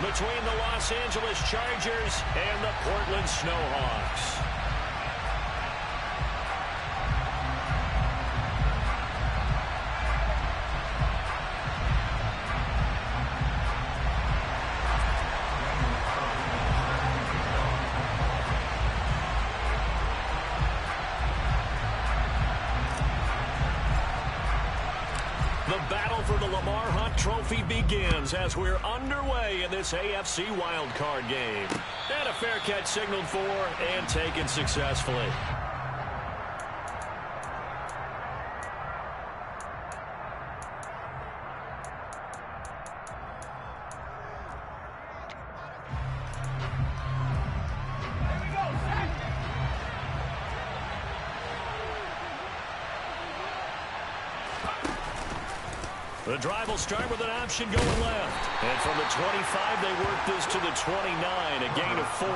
between the Los Angeles Chargers and the Portland Snowhawks. The battle for the Lamar Hunt Trophy begins as we're underway in this AFC wildcard game. And a fair catch signaled for and taken successfully. The drive will start with an option going left. And from the 25, they work this to the 29, a gain of 4.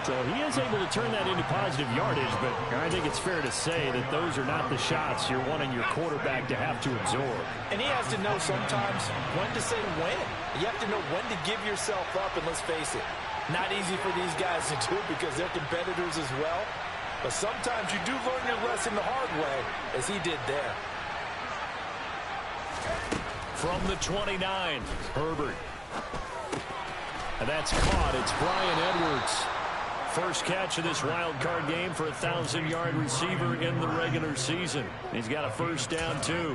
So he is able to turn that into positive yardage, but I think it's fair to say that those are not the shots you're wanting your quarterback to have to absorb. And he has to know sometimes when to say when. You have to know when to give yourself up, and let's face it, not easy for these guys to do because they're competitors as well. But sometimes you do learn your lesson the hard way, as he did there. From the 29, Herbert. And that's caught. It's Bryan Edwards. First catch of this wild card game for a 1,000-yard receiver in the regular season. He's got a first down, too.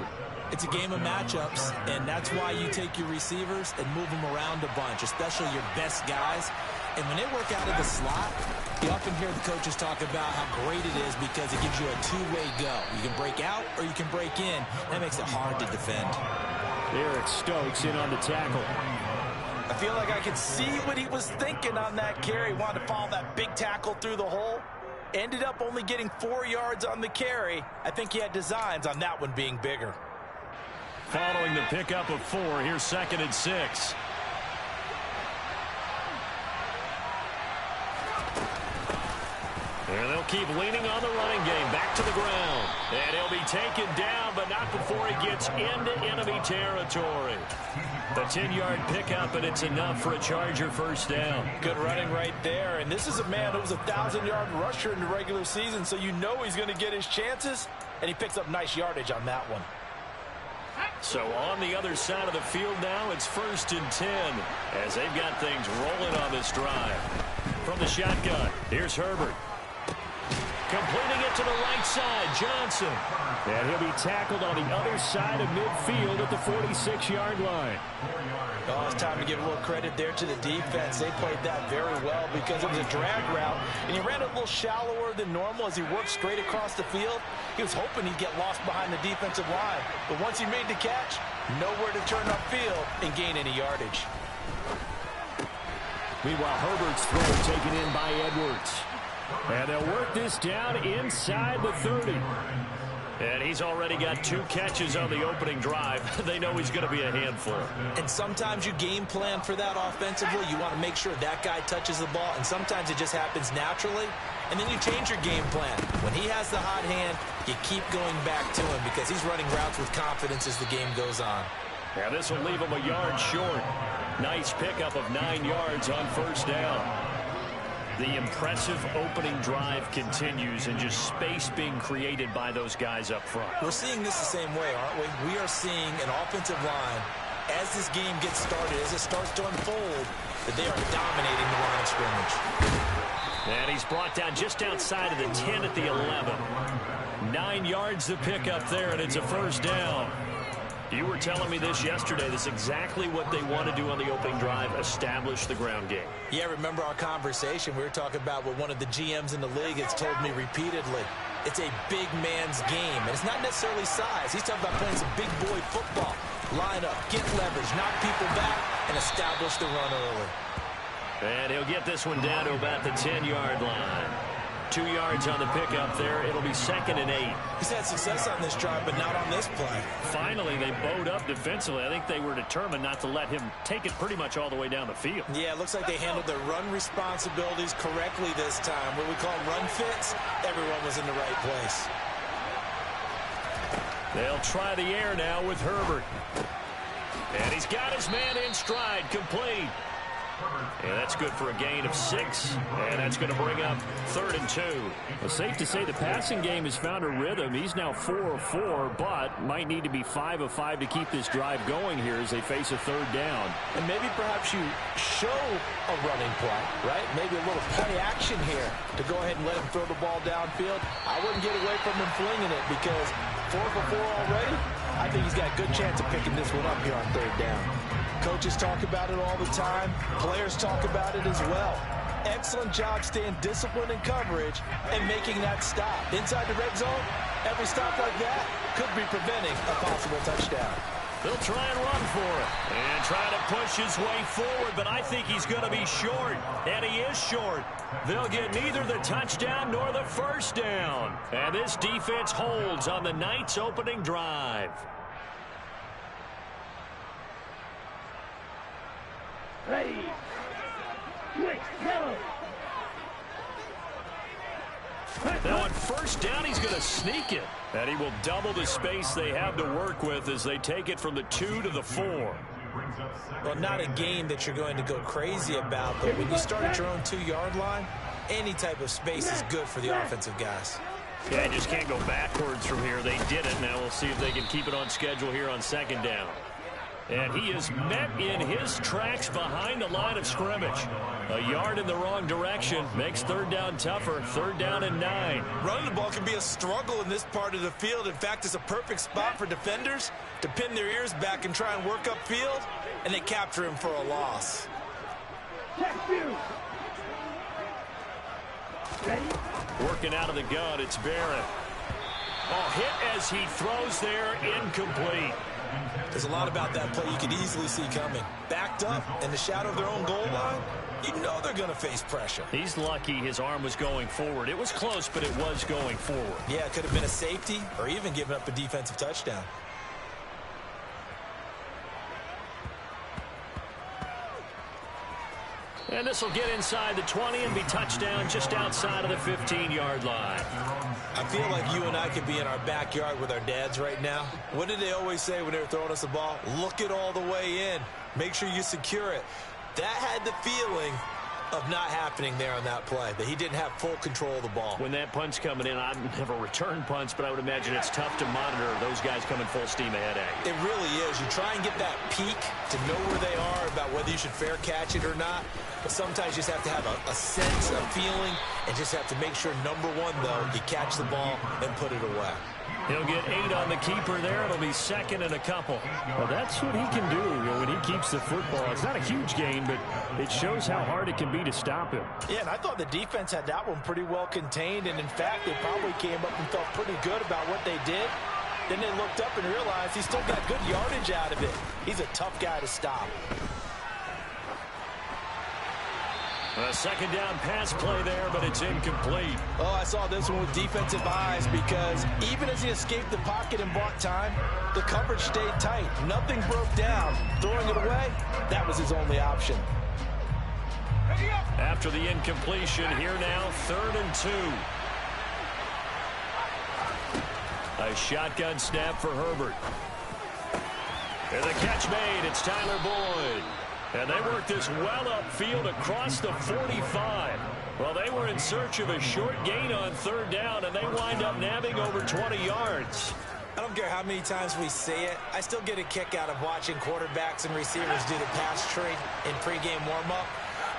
It's a game of matchups, and that's why you take your receivers and move them around a bunch, especially your best guys. And when they work out of the slot, you often hear the coaches talk about how great it is because it gives you a two-way go. You can break out or you can break in. That makes it hard to defend. Eric Stokes in on the tackle. I feel like I could see what he was thinking on that carry. Wanted to follow that big tackle through the hole. Ended up only getting 4 yards on the carry. I think he had designs on that one being bigger. Following the pickup of 4, here's 2nd and 6. And they'll keep leaning on the running game. Back to the ground. And he'll be taken down, but not before he gets into enemy territory. The 10-yard pickup, and it's enough for a Charger first down. Good running right there. And this is a man who was a 1,000-yard rusher in the regular season, so you know he's going to get his chances. And he picks up nice yardage on that one. So on the other side of the field now, it's 1st and 10 as they've got things rolling on this drive. From the shotgun, here's Herbert. Completing it to the right side, Johnson. And he'll be tackled on the other side of midfield at the 46-yard line. Oh, it's time to give a little credit there to the defense. They played that very well because it was a drag route, and he ran a little shallower than normal as he worked straight across the field. He was hoping he'd get lost behind the defensive line, but once he made the catch, nowhere to turn upfield and gain any yardage. Meanwhile, Herbert's throw taken in by Edwards. And they'll work this down inside the 30. And he's already got 2 catches on the opening drive. They know he's going to be a handful. And sometimes you game plan for that offensively. You want to make sure that guy touches the ball, and sometimes it just happens naturally. And then you change your game plan. When he has the hot hand, you keep going back to him because he's running routes with confidence as the game goes on. Now this will leave him a yard short. Nice pickup of 9 yards on first down. The impressive opening drive continues and just space being created by those guys up front. We're seeing this the same way, aren't we? We are seeing an offensive line, as this game gets started, as it starts to unfold, that they are dominating the line of scrimmage. And he's brought down just outside of the 10 at the 11. 9 yards to pick up there, and it's a first down. You were telling me this yesterday. This is exactly what they want to do on the opening drive, establish the ground game. Yeah, remember our conversation. We were talking about what one of the GMs in the league has told me repeatedly. It's a big man's game, and it's not necessarily size. He's talking about playing some big boy football. Line up, get leverage, knock people back, and establish the run early. And he'll get this one down to about the 10-yard line. 2 yards on the pickup there. It'll be 2nd and 8. He's had success on this drive, but not on this play. Finally, they bowed up defensively. I think they were determined not to let him take it pretty much all the way down the field. Yeah, it looks like they handled their run responsibilities correctly this time. What we call run fits, everyone was in the right place. They'll try the air now with Herbert. And he's got his man in stride, complete. And that's good for a gain of 6. And that's going to bring up 3rd and 2. Well, safe to say the passing game has found a rhythm. He's now 4 of 4, but might need to be 5 of 5 to keep this drive going here as they face a 3rd down. And maybe perhaps you show a running play, right? Maybe a little play action here to go ahead and let him throw the ball downfield. I wouldn't get away from him flinging it because 4 for 4 already. I think he's got a good chance of picking this one up here on 3rd down. Coaches talk about it all the time. Players talk about it as well. Excellent job staying disciplined in coverage and making that stop. Inside the red zone, every stop like that could be preventing a possible touchdown. They'll try and run for it and try to push his way forward, but I think he's going to be short, and he is short. They'll get neither the touchdown nor the 1st down. And this defense holds on the Knights' opening drive. Ready. Quick, yellow. Now on 1st down, he's going to sneak it. And he will double the space they have to work with as they take it from the 2 to the 4. Well, not a game that you're going to go crazy about, but when you start at your own 2-yard line, any type of space is good for the offensive guys. Yeah, you just can't go backwards from here. They did it. Now we'll see if they can keep it on schedule here on 2nd down. And he is met in his tracks behind the line of scrimmage. A yard in the wrong direction makes 3rd down tougher. 3rd down and 9. Running the ball can be a struggle in this part of the field. In fact, it's a perfect spot for defenders to pin their ears back and try and work upfield, and they capture him for a loss. Working out of the gun, it's Barrett. Oh, hit as he throws there, incomplete. There's a lot about that play you could easily see coming. Backed up in the shadow of their own goal line, you know they're going to face pressure. He's lucky his arm was going forward. It was close, but it was going forward. Yeah, it could have been a safety or even given up a defensive touchdown. And this will get inside the 20 and be touchdown just outside of the 15-yard line. I feel like you and I could be in our backyard with our dads right now. What did they always say when they were throwing us the ball? Look it all the way in. Make sure you secure it. That had the feeling of not happening there on that play, that he didn't have full control of the ball. When that punt's coming in, I've never returned punts, but I would imagine it's tough to monitor those guys coming full steam ahead at you. It really is. You try and get that peek to know where they are about whether you should fair catch it or not. But sometimes you just have to have a sense, a feeling, and just have to make sure, number one, though, you catch the ball and put it away. He'll get 8 on the keeper there. It'll be 2nd and a couple. Well, that's what he can do when he keeps the football. It's not a huge gain, but it shows how hard it can be to stop him. Yeah, and I thought the defense had that one pretty well contained, and in fact, they probably came up and felt pretty good about what they did. Then they looked up and realized he still got good yardage out of it. He's a tough guy to stop. A 2nd down pass play there, but it's incomplete. Oh, I saw this one with defensive eyes because even as he escaped the pocket and bought time, the coverage stayed tight. Nothing broke down. Throwing it away, that was his only option. After the incompletion, here now, 3rd and 2. A shotgun snap for Herbert. And the catch made. It's Tyler Boyd. And they work this well upfield across the 45. Well, they were in search of a short gain on 3rd down, and they wind up nabbing over 20 yards. I don't care how many times we see it. I still get a kick out of watching quarterbacks and receivers do the pass tree in pregame warm-up.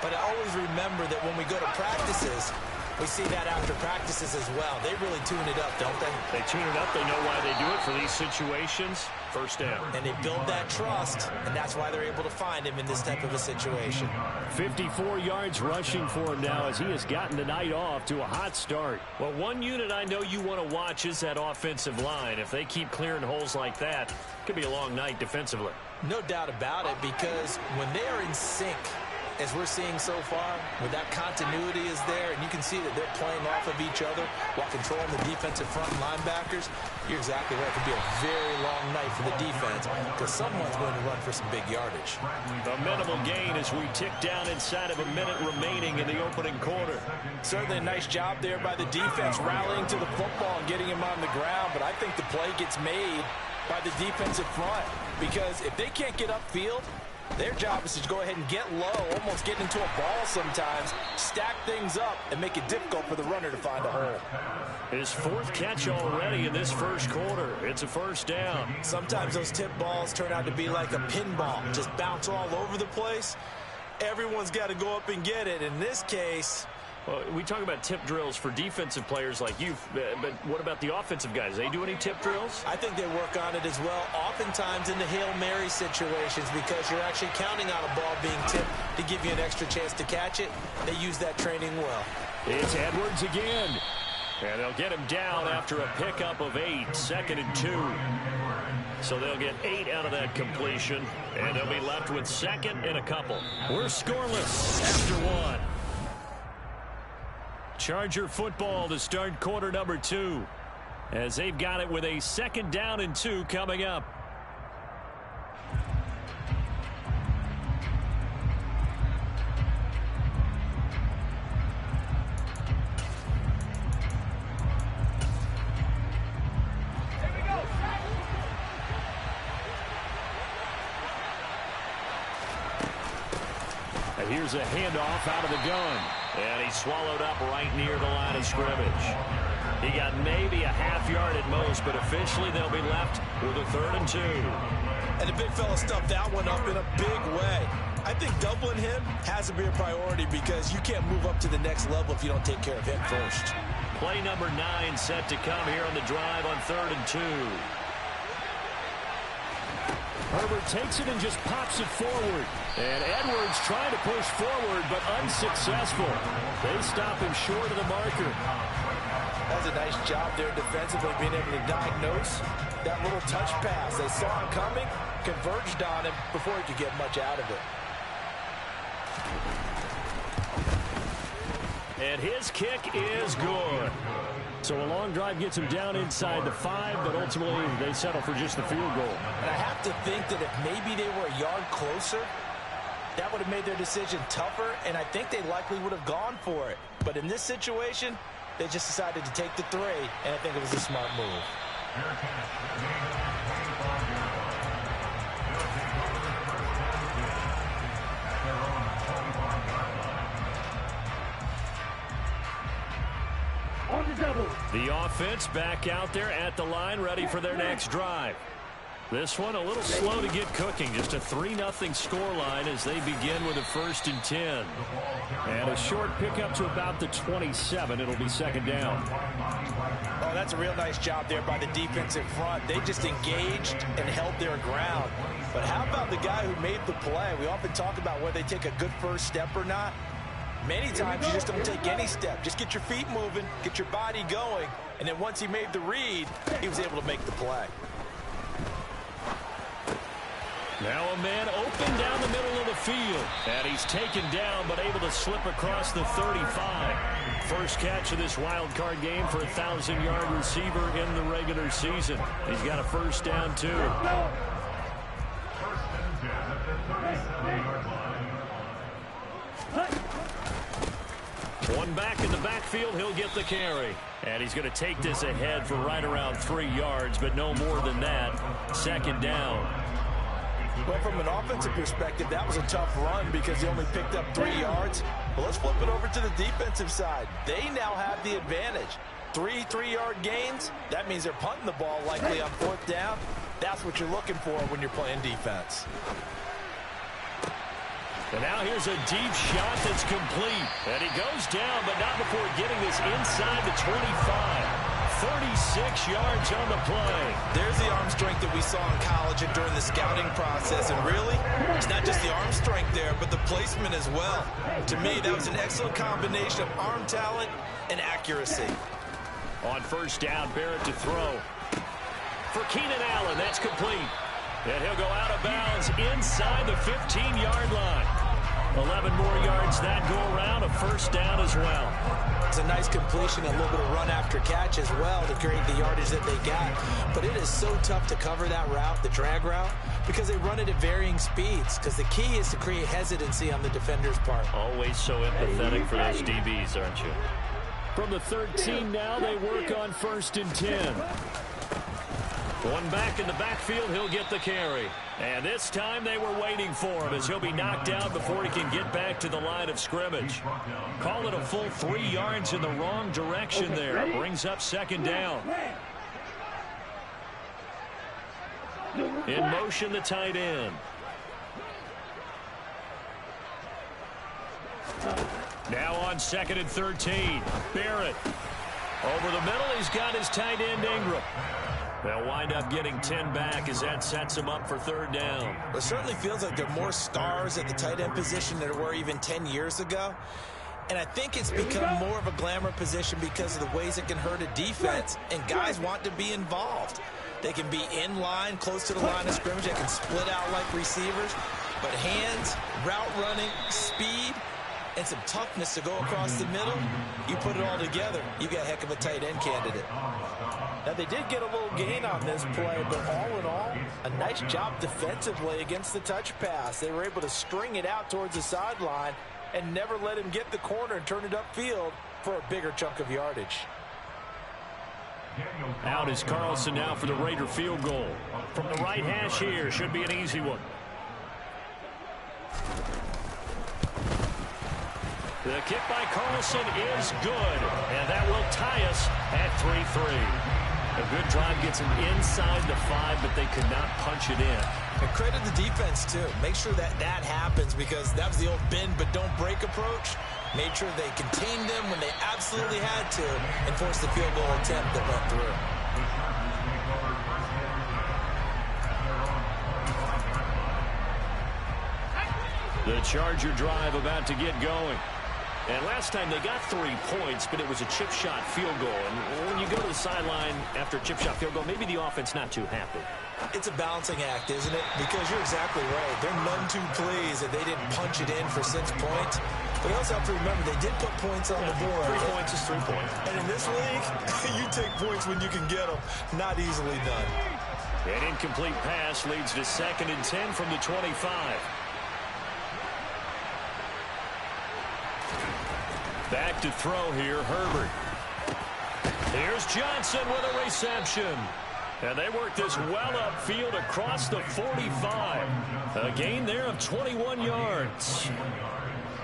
But I always remember that when we go to practices, we see that after practices as well. They really tune it up, don't they? They tune it up. They know why they do it for these situations. 1st down. And they build that trust, and that's why they're able to find him in this type of a situation. 54 yards rushing for him now as he has gotten the night off to a hot start. Well, one unit I know you want to watch is that offensive line. If they keep clearing holes like that, it could be a long night defensively. No doubt about it, because when they are in sync, as we're seeing so far, when that continuity is there, and you can see that they're playing off of each other while controlling the defensive front and linebackers, you're exactly right. It could be a very long night for the defense because someone's going to run for some big yardage. A minimal gain as we tick down inside of a minute remaining in the opening quarter. Certainly a nice job there by the defense rallying to the football and getting him on the ground, but I think the play gets made by the defensive front. because if they can't get upfield, their job is to go ahead and get low, almost get into a ball sometimes, stack things up, and make it difficult for the runner to find a hole. His fourth catch already in this first quarter. It's a first down. Sometimes those tip balls turn out to be like a pinball, just bounce all over the place. Everyone's got to go up and get it. In this case, well, we talk about tip drills for defensive players like you, but what about the offensive guys? They do any tip drills? I think they work on it as well, oftentimes in the Hail Mary situations, because you're actually counting on a ball being tipped to give you an extra chance to catch it. They use that training well. It's Edwards again. And they'll get him down after a pickup of 8, 2nd and 2. So they'll get 8 out of that completion, and they'll be left with 2nd and a couple. We're scoreless after 1. Charger football to start quarter number 2, as they've got it with a 2nd down and 2 coming up. Here's a handoff out of the gun. And he's swallowed up right near the line of scrimmage. He got maybe a half yard at most, but officially they'll be left with a 3rd and 2. And the big fella stuffed that one up in a big way. I think doubling him has to be a priority because you can't move up to the next level if you don't take care of him first. Play number 9 set to come here on the drive on 3rd and 2. Herbert takes it and just pops it forward. And Edwards trying to push forward, but unsuccessful. They stop him short of the marker. That's a nice job there defensively, being able to diagnose that little touch pass. They saw him coming, converged on him before he could get much out of it. And his kick is good. So a long drive gets him down inside the 5, but ultimately they settle for just the field goal. And I have to think that if maybe they were a yard closer, that would have made their decision tougher, and I think they likely would have gone for it. But in this situation, they just decided to take the 3, and I think it was a smart move. On the double. The offense back out there at the line, ready for their next drive. This one a little slow to get cooking. Just a 3-0 scoreline as they begin with a 1st and 10. And a short pickup to about the 27. It'll be 2nd down. Oh, that's a real nice job there by the defensive front. They just engaged and held their ground. But how about the guy who made the play? We often talk about whether they take a good first step or not. Many times you just don't take any step. Just get your feet moving, get your body going, and then once he made the read, he was able to make the play. Now a man open down the middle of the field. And he's taken down, but able to slip across the 35. First catch of this wild card game for a 1,000-yard receiver in the regular season. He's got a 1st down, too. One back in the backfield, he'll get the carry. And he's going to take this ahead for right around 3 yards, but no more than that. 2nd down. Well, from an offensive perspective, that was a tough run because he only picked up 3 yards. Well, let's flip it over to the defensive side. They now have the advantage. 3 3-yard gains, that means they're punting the ball likely on 4th down. That's what you're looking for when you're playing defense. And now here's a deep shot that's complete. And he goes down, but not before getting this inside the 25. 36 yards on the play. There's the arm strength that we saw in college and during the scouting process. And really, it's not just the arm strength there, but the placement as well. To me, that was an excellent combination of arm talent and accuracy. On 1st down, Barrett to throw. For Keenan Allen, that's complete. And he'll go out of bounds inside the 15-yard line. 11 more yards that go around, a 1st down as well. It's a nice completion, a little bit of run after catch as well to create the yardage that they got. But it is so tough to cover that route, the drag route, because they run it at varying speeds. Because the key is to create hesitancy on the defender's part. Always so empathetic for those DBs, aren't you? From the 13 now, they work on 1st and 10. One back in the backfield, he'll get the carry. And this time they were waiting for him as he'll be knocked out before he can get back to the line of scrimmage. Call it a full 3 yards in the wrong direction there. Brings up second down. In motion, the tight end. Now on 2nd and 13. Barrett. Over the middle, he's got his tight end Ingram. They'll wind up getting 10 back as that sets him up for 3rd down. It certainly feels like there are more stars at the tight end position than there were even 10 years ago. And I think it's become more of a glamour position because of the ways it can hurt a defense. And guys want to be involved. They can be in line, close to the line of scrimmage. They can split out like receivers. But hands, route running, speed, and some toughness to go across the middle, you put it all together, you got a heck of a tight end candidate. Now, they did get a little gain on this play, but all in all, a nice job defensively against the touch pass. They were able to string it out towards the sideline and never let him get the corner and turn it upfield for a bigger chunk of yardage. Out is Carlson now for the Raider field goal. From the right hash here, should be an easy one. The kick by Carlson is good, and that will tie us at 3-3. A good drive gets him inside the 5, but they could not punch it in. And credit the defense, too. Make sure that that happens because that was the old bend but don't break approach. Made sure they contained them when they absolutely had to and forced the field goal attempt that went through. The Charger drive about to get going. And last time they got 3 points, but it was a chip shot field goal. And when you go to the sideline after a chip shot field goal, maybe the offense not too happy. It's a balancing act, isn't it? Because you're exactly right. They're none too pleased that they didn't punch it in for 6 points. But you also have to remember, they did put points on the board. 3 points is 3 points. And in this league, you take points when you can get them. Not easily done. An incomplete pass leads to 2nd and 10 from the 25. Back to throw here, Herbert. Here's Johnson with a reception. And they work this well upfield across the 45. A gain there of 21 yards.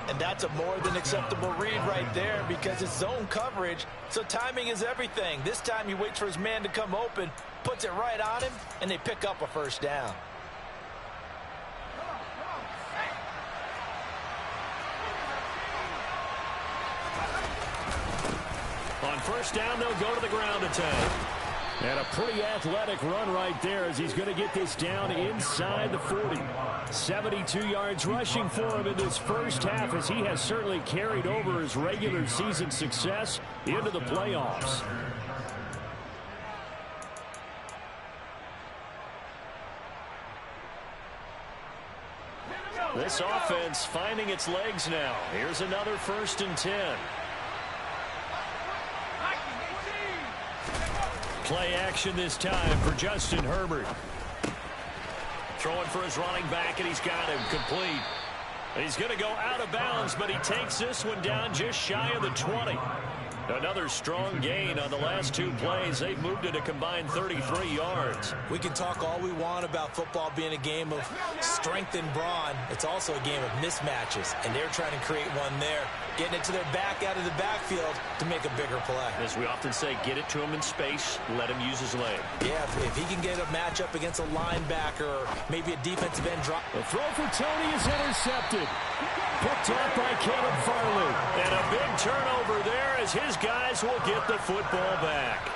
And that's a more than acceptable read right there because it's zone coverage, so timing is everything. This time he waits for his man to come open, puts it right on him, and they pick up a 1st down. On 1st down, they'll go to the ground attack. And a pretty athletic run right there as he's going to get this down inside the 40. 72 yards rushing for him in this first half as he has certainly carried over his regular season success into the playoffs. This offense finding its legs now. Here's another 1st and 10. Play action this time for Justin Herbert. Throwing for his running back, and he's got him complete. He's going to go out of bounds, but he takes this one down just shy of the 20. Another strong gain on the last 2 plays. They've moved it a combined 33 yards. We can talk all we want about football being a game of strength and brawn. It's also a game of mismatches, and they're trying to create one there, getting it to their back out of the backfield to make a bigger play. As we often say, get it to him in space, let him use his leg. Yeah, if he can get a matchup against a linebacker or maybe a defensive end drop. The throw for Tony is intercepted. Picked up by Caleb Farley. And a big turnover there as his guys will get the football back.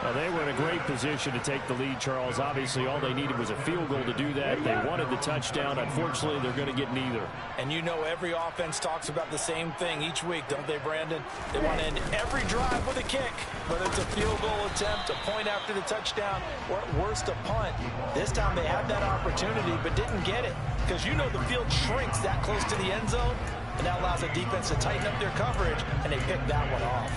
Well, they were in a great position to take the lead, Charles. Obviously, all they needed was a field goal to do that. They wanted the touchdown. Unfortunately, they're going to get neither. And you know every offense talks about the same thing each week, don't they, Brandon? They want to end every drive with a kick, whether it's a field goal attempt, a point after the touchdown, or at worst, a punt. This time they had that opportunity but didn't get it because you know the field shrinks that close to the end zone, and that allows the defense to tighten up their coverage, and they picked that one off.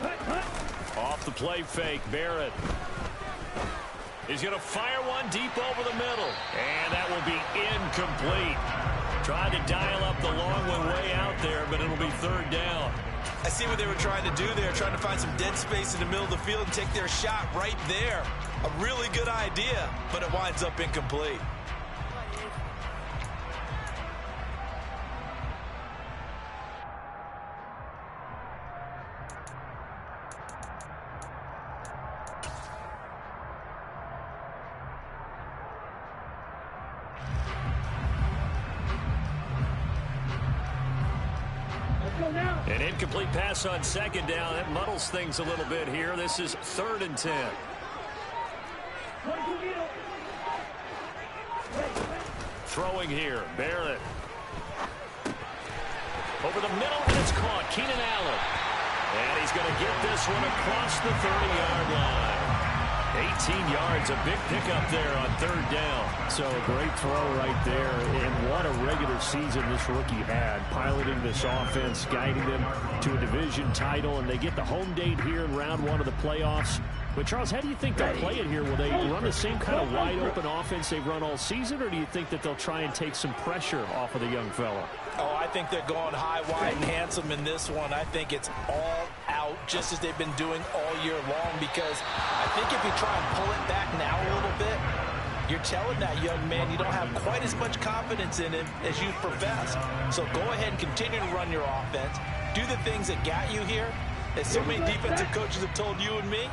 Rifle. Off the play fake, Barrett. He's going to fire one deep over the middle. And that will be incomplete. Tried to dial up the long one way out there, but it'll be third down. I see what they were trying to do there, trying to find some dead space in the middle of the field and take their shot right there. A really good idea, but it winds up incomplete. An incomplete pass on second down. That muddles things a little bit here. This is 3rd and 10. Throwing here, Barrett. Over the middle, and it's caught. Keenan Allen. And he's going to get this one across the 30-yard line. 18 yards, a big pickup there on 3rd down. So a great throw right there, and what a regular season this rookie had, piloting this offense, guiding them to a division title, and they get the home date here in round 1 of the playoffs. But, Charles, how do you think they'll play it here? Will they run the same kind of wide-open offense they've run all season, or do you think that they'll try and take some pressure off of the young fella? Oh, I think they're going high, wide, and handsome in this one. I think it's all out, just as they've been doing all year long, because I think if you try and pull it back now a little bit, you're telling that young man you don't have quite as much confidence in him as you profess. So go ahead and continue to run your offense. Do the things that got you here. As so many defensive coaches have told you and me,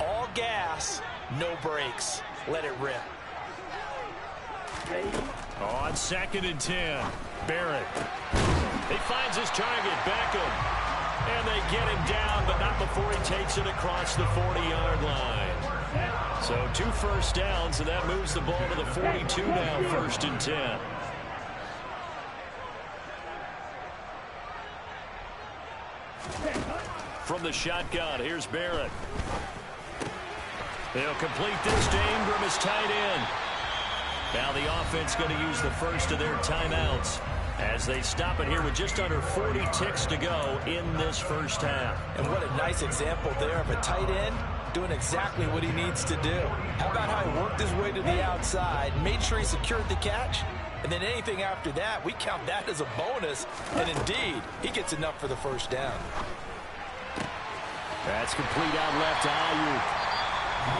all gas, no brakes. Let it rip. On 2nd and 10, Barrett. He finds his target, Beckham. And they get him down, but not before he takes it across the 40-yard line. So 2 first downs, and that moves the ball to the 42 now, 1st and 10. From the shotgun, here's Barrett. They'll complete this to Ingram as tight end. Now the offense going to use the first of their timeouts as they stop it here with just under 40 ticks to go in this first half. And what a nice example there of a tight end doing exactly what he needs to do. How about how he worked his way to the outside, made sure he secured the catch, and then anything after that, we count that as a bonus. And indeed, he gets enough for the first down. That's complete out left to Ayuk.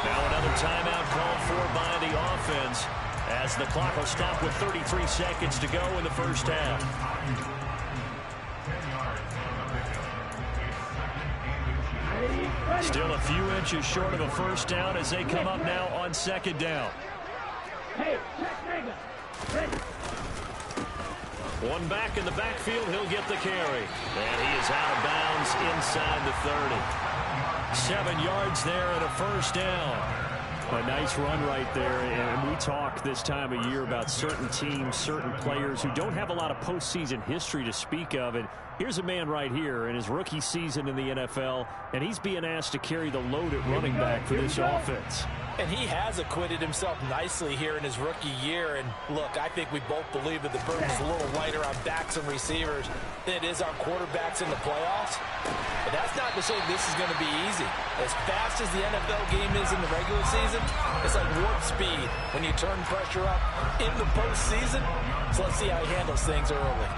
Now another timeout called for by the offense as the clock will stop with 33 seconds to go in the first half. Still a few inches short of a first down as they come up now on 2nd down. One back in the backfield, he'll get the carry. And he is out of bounds inside the 30. 7 yards there and a first down. A nice run right there, and we talk this time of year about certain teams, certain players who don't have a lot of postseason history to speak of, and here's a man right here in his rookie season in the NFL, and he's being asked to carry the load at running back for this offense. And he has acquitted himself nicely here in his rookie year. And look, I think we both believe that the burden is a little lighter on backs and receivers than it is on quarterbacks in the playoffs. But that's not to say this is going to be easy. As fast as the NFL game is in the regular season, it's like warp speed when you turn pressure up in the postseason. So let's see how he handles things early.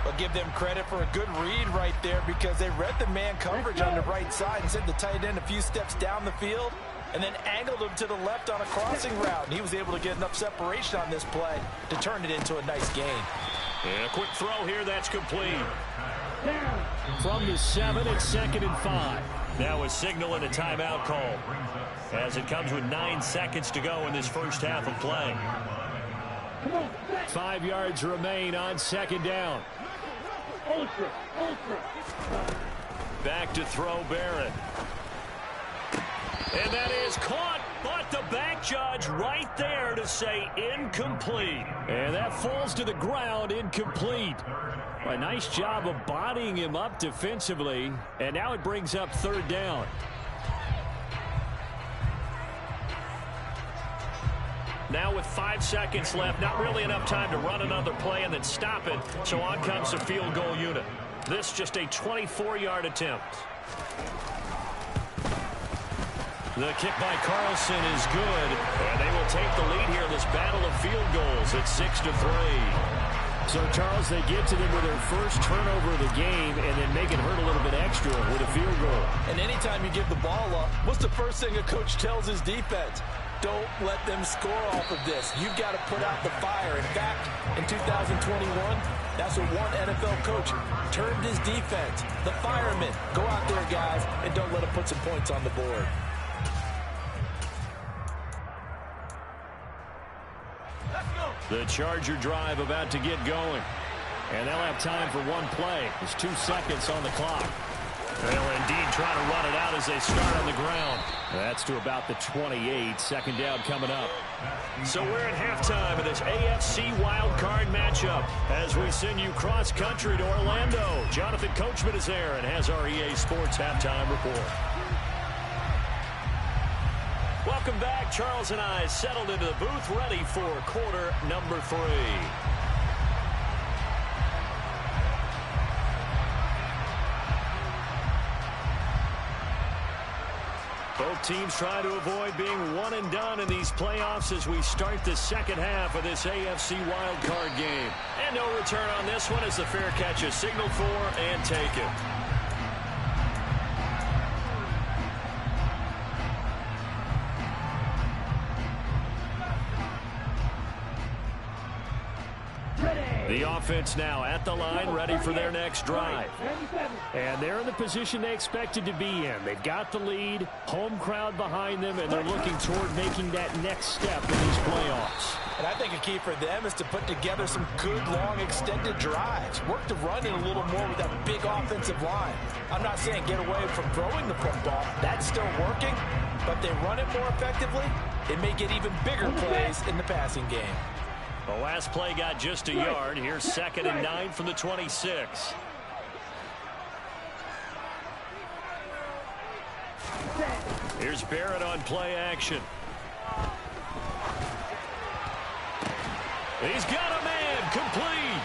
But give them credit for a good read right there, because they read the man coverage on the right side and sent the tight end a few steps down the field and then angled him to the left on a crossing route. And he was able to get enough separation on this play to turn it into a nice gain. And a quick throw here, that's complete. From the 7, it's 2nd and 5. Now a signal and a timeout call as it comes with 9 seconds to go in this first half of play. 5 yards remain on 2nd down. Back to throw, Barrett. And that is caught, but the back judge right there to say incomplete. And that falls to the ground, incomplete. A nice job of bodying him up defensively, and now it brings up 3rd down. Now with 5 seconds left, not really enough time to run another play and then stop it. So on comes the field goal unit. This just a 24-yard attempt. The kick by Carlson is good, and they will take the lead here in this battle of field goals at 6-3. So, Charles, they get to them with their first turnover of the game and then make it hurt a little bit extra with a field goal. And anytime you give the ball up, what's the first thing a coach tells his defense? Don't let them score off of this. You've got to put out the fire. In fact, in 2021, that's what one NFL coach termed his defense. The firemen. Go out there, guys, and don't let them put some points on the board. The Charger drive about to get going. And they'll have time for one play. There's 2 seconds on the clock. They'll indeed try to run it out as they start on the ground. That's to about the 28. Second down coming up. So we're at halftime of this AFC wildcard matchup as we send you cross-country to Orlando. Jonathan Coachman is there and has our EA Sports halftime report. Welcome back. Charles and I settled into the booth, ready for quarter number 3. Both teams try to avoid being one and done in these playoffs as we start the second half of this AFC wildcard game. And no return on this one as the fair catch is signaled for and taken. The offense now at the line, ready for their next drive. And they're in the position they expected to be in. They've got the lead, home crowd behind them, and they're looking toward making that next step in these playoffs. And I think a key for them is to put together some good, long, extended drives. Work the run in a little more with that big offensive line. I'm not saying get away from throwing the football. That's still working. But they run it more effectively, it may get even bigger plays in the passing game. The last play got just a yard. Here's 2nd and 9 from the 26. Here's Barrett on play action. He's got a man complete.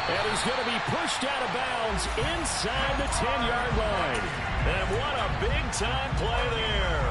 And he's going to be pushed out of bounds inside the 10-yard line. And what a big-time play there.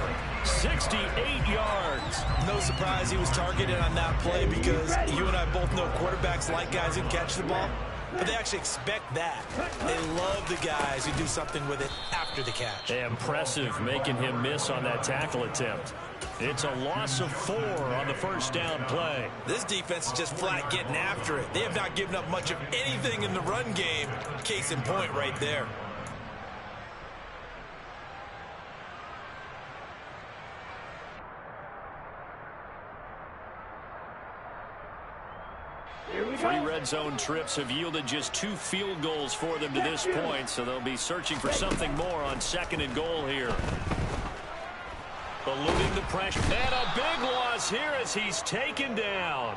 68 yards. No surprise he was targeted on that play because you and I both know quarterbacks like guys who catch the ball, but they actually expect that. They love the guys who do something with it after the catch. Impressive making him miss on that tackle attempt. It's a loss of 4 on the first down play. This defense is just flat getting after it. They have not given up much of anything in the run game. Case in point right there. Three red zone trips have yielded just 2 field goals for them to this point, so they'll be searching for something more on 2nd and goal here. Eluding the pressure. And a big loss here as he's taken down.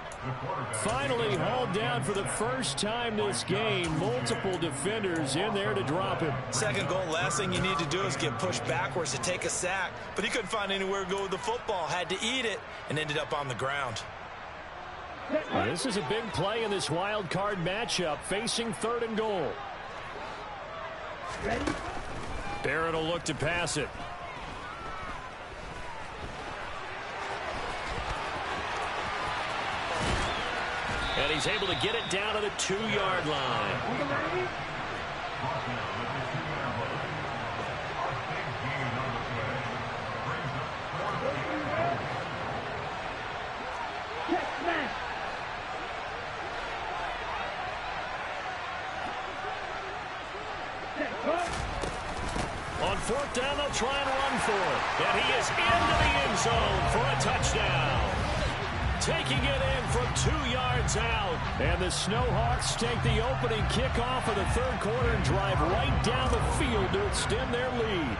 Finally hauled down for the first time this game. Multiple defenders in there to drop him. 2nd goal, last thing you need to do is get pushed backwards to take a sack. But he couldn't find anywhere to go with the football. Had to eat it and ended up on the ground. Well, this is a big play in this wild card matchup, facing 3rd and goal. Ready? Barrett will look to pass it. And he's able to get it down to the 2-yard line. On 4th down, they'll try and run for it. And he is into the end zone for a touchdown. Taking it in from 2 yards out. And the Snowhawks take the opening kickoff of the 3rd quarter and drive right down the field to extend their lead.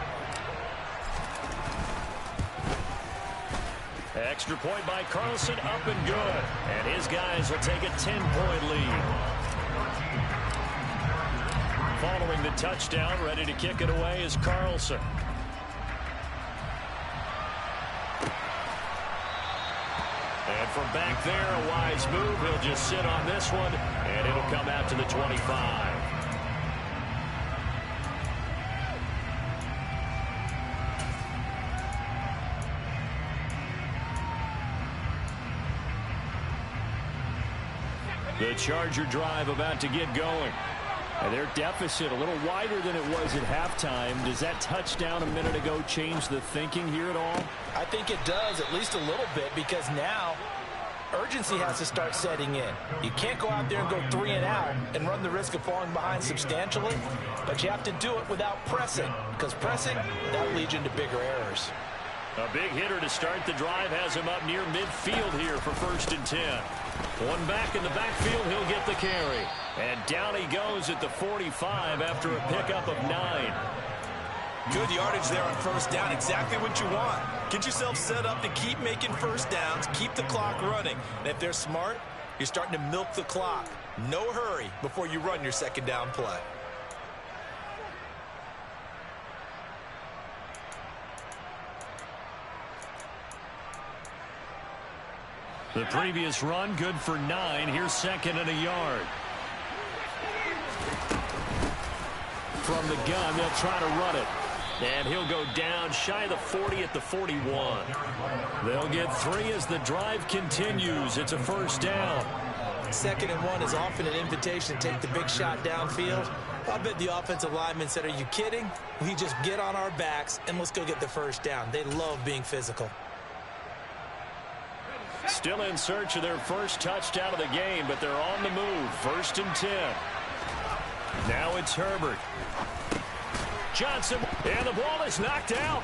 Extra point by Carlson, up and good. And his guys will take a 10-point lead. Following the touchdown, ready to kick it away is Carlson. from back there, a wise move. He'll just sit on this one, and it'll come out to the 25. The Charger drive about to get going. And their deficit a little wider than it was at halftime. Does that touchdown a minute ago change the thinking here at all? I think it does, at least a little bit, because now urgency has to start setting in. You can't go out there and go 3 and out and run the risk of falling behind substantially, but you have to do it without pressing, because pressing, that leads into bigger errors. A big hitter to start the drive has him up near midfield here for 1st and 10. One back in the backfield, he'll get the carry. And down he goes at the 45 after a pickup of 9. Good yardage there on 1st down. Exactly what you want. Get yourself set up to keep making 1st downs, keep the clock running. And if they're smart, you're starting to milk the clock. No hurry before you run your 2nd down play. The previous run, good for 9. Here's 2nd and a yard. From the gun, they'll try to run it. And he'll go down shy of the 40 at the 41. They'll get 3 as the drive continues. It's a 1st down. 2nd and 1 is often an invitation to take the big shot downfield. I bet the offensive lineman said, are you kidding? We just get on our backs and let's go get the 1st down. They love being physical. Still in search of their first touchdown of the game, but they're on the move. 1st and 10. Now it's Herbert. Johnson, and the ball is knocked out.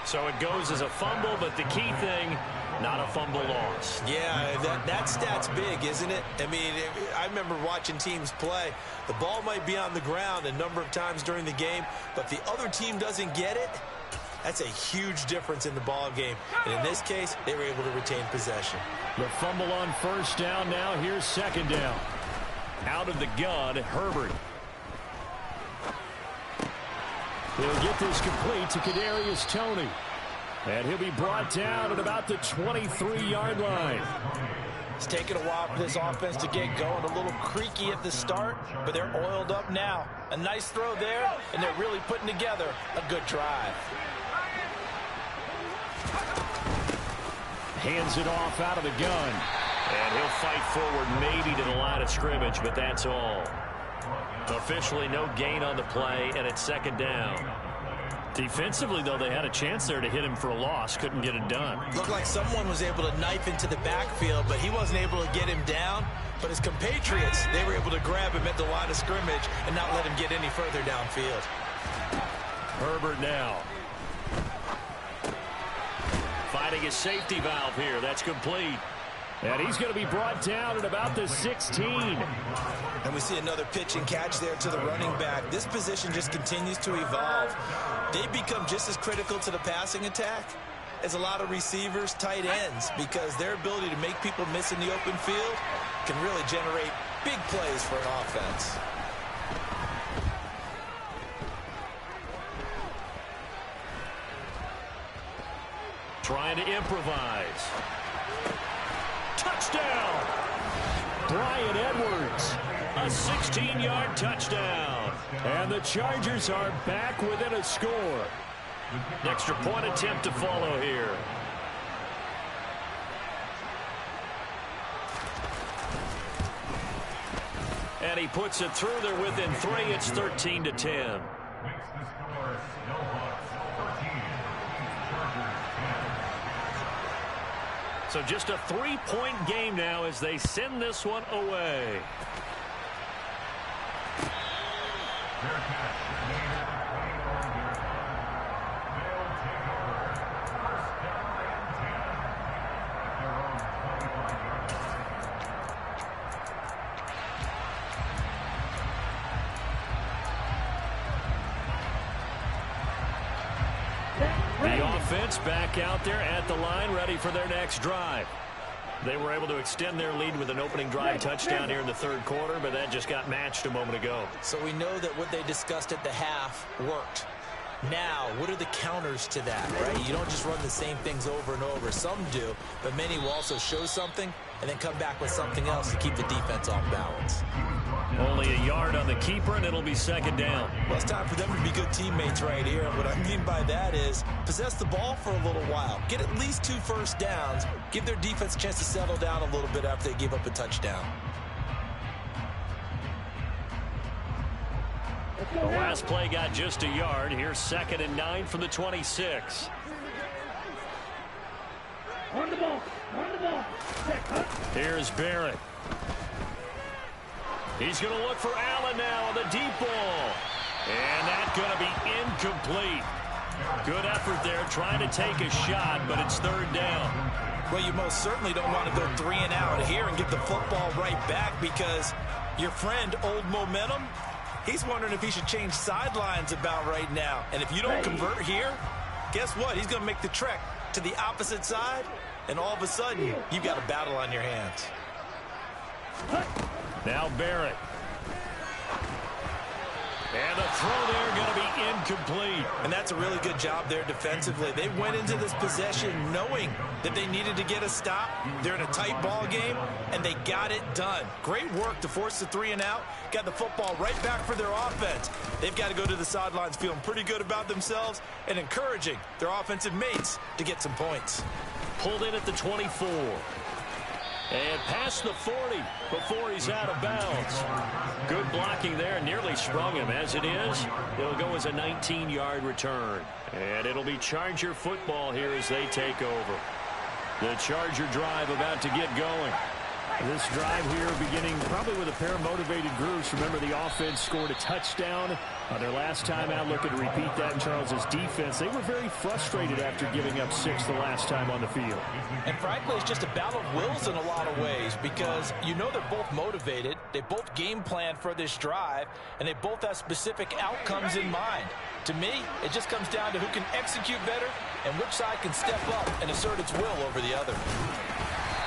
So it goes as a fumble, but the key thing, not a fumble loss. Yeah, that stat's big, isn't it? I mean, I remember watching teams play. The ball might be on the ground a number of times during the game, but if the other team doesn't get it, that's a huge difference in the ball game. And in this case, they were able to retain possession. The fumble on 1st down now. Here's 2nd down. Out of the gun, Herbert. He'll get this complete to Kadarius Toney. And he'll be brought down at about the 23-yard line. It's taken a while for this offense to get going. A little creaky at the start, but they're oiled up now. A nice throw there, and they're really putting together a good drive. Hands it off out of the gun. And he'll fight forward maybe to the line of scrimmage, but that's all. Officially no gain on the play, and it's 2nd down. Defensively, though, they had a chance there to hit him for a loss. Couldn't get it done. Looked like someone was able to knife into the backfield, but he wasn't able to get him down. But his compatriots, they were able to grab him at the line of scrimmage and not let him get any further downfield. Herbert now. Finding his safety valve here. That's complete. And he's going to be brought down at about the 16. And we see another pitch and catch there to the running back. This position just continues to evolve. They become just as critical to the passing attack as a lot of receivers, tight ends, because their ability to make people miss in the open field can really generate big plays for an offense. Trying to improvise. Touchdown! Bryan Edwards, a 16-yard touchdown. And the Chargers are back within a score. Extra point attempt to follow here. And he puts it through. They're within 3. It's 13-10. So just a 3-point game now as they send this one away. The offense back out there at the line, ready for their next drive. They were able to extend their lead with an opening drive touchdown here in the 3rd quarter, but that just got matched a moment ago. So we know that what they discussed at the half worked. Now, what are the counters to that, right? You don't just run the same things over and over. Some do, but many will also show something and then come back with something else to keep the defense off balance. Only a yard on the keeper, and it'll be second down. Well, it's time for them to be good teammates right here. What I mean by that is possess the ball for a little while. Get at least 2 first downs. Give their defense a chance to settle down a little bit after they give up a touchdown. The last play got just a yard. Here's 2nd and 9 from the 26. On the ball. On the ball. Here's Barrett. He's going to look for Allen now on the deep ball. And that's going to be incomplete. Good effort there trying to take a shot, but it's 3rd down. Well, you most certainly don't want to go 3 and out here and get the football right back because your friend, Old Momentum, he's wondering if he should change sidelines about right now. And if you don't convert here, guess what? He's going to make the trek to the opposite side, and all of a sudden, you've got a battle on your hands. Now Barrett. And the throw there going to be incomplete. And that's a really good job there defensively. They went into this possession knowing that they needed to get a stop. They're in a tight ball game, and they got it done. Great work to force the 3 and out. Got the football right back for their offense. They've got to go to the sidelines feeling pretty good about themselves and encouraging their offensive mates to get some points. Pulled in at the 24. And past the 40 before he's out of bounds. Good blocking there. Nearly sprung him. As it is, it'll go as a 19-yard return. And it'll be Charger football here as they take over. The Charger drive about to get going. This drive here beginning probably with a pair of motivated groups. Remember, the offense scored a touchdown their last time out. Looking to repeat that in Charles's defense. They were very frustrated after giving up 6 the last time on the field. And frankly, it's just a battle of wills in a lot of ways because you know they're both motivated. They both game plan for this drive, and they both have specific outcomes in mind. To me, it just comes down to who can execute better and which side can step up and assert its will over the other.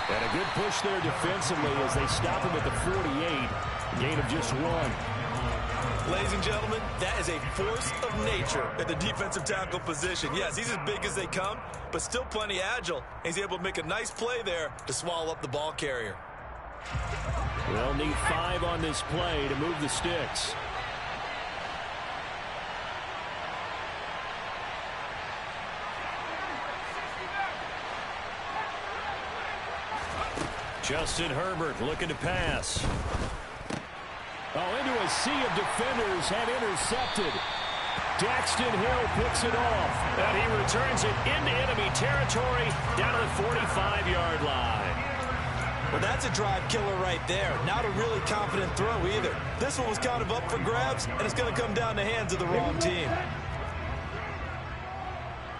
And a good push there defensively as they stop him at the 48. Gain of just 1. Ladies and gentlemen, that is a force of nature at the defensive tackle position. Yes, he's as big as they come, but still plenty agile. He's able to make a nice play there to swallow up the ball carrier. They'll need 5 on this play to move the sticks. Justin Herbert looking to pass. Oh, into a sea of defenders and intercepted. Daxton Hill picks it off. And he returns it into enemy territory down to the 45-yard line. Well, that's a drive killer right there. Not a really confident throw either. This one was kind of up for grabs, and it's going to come down the hands of the wrong team.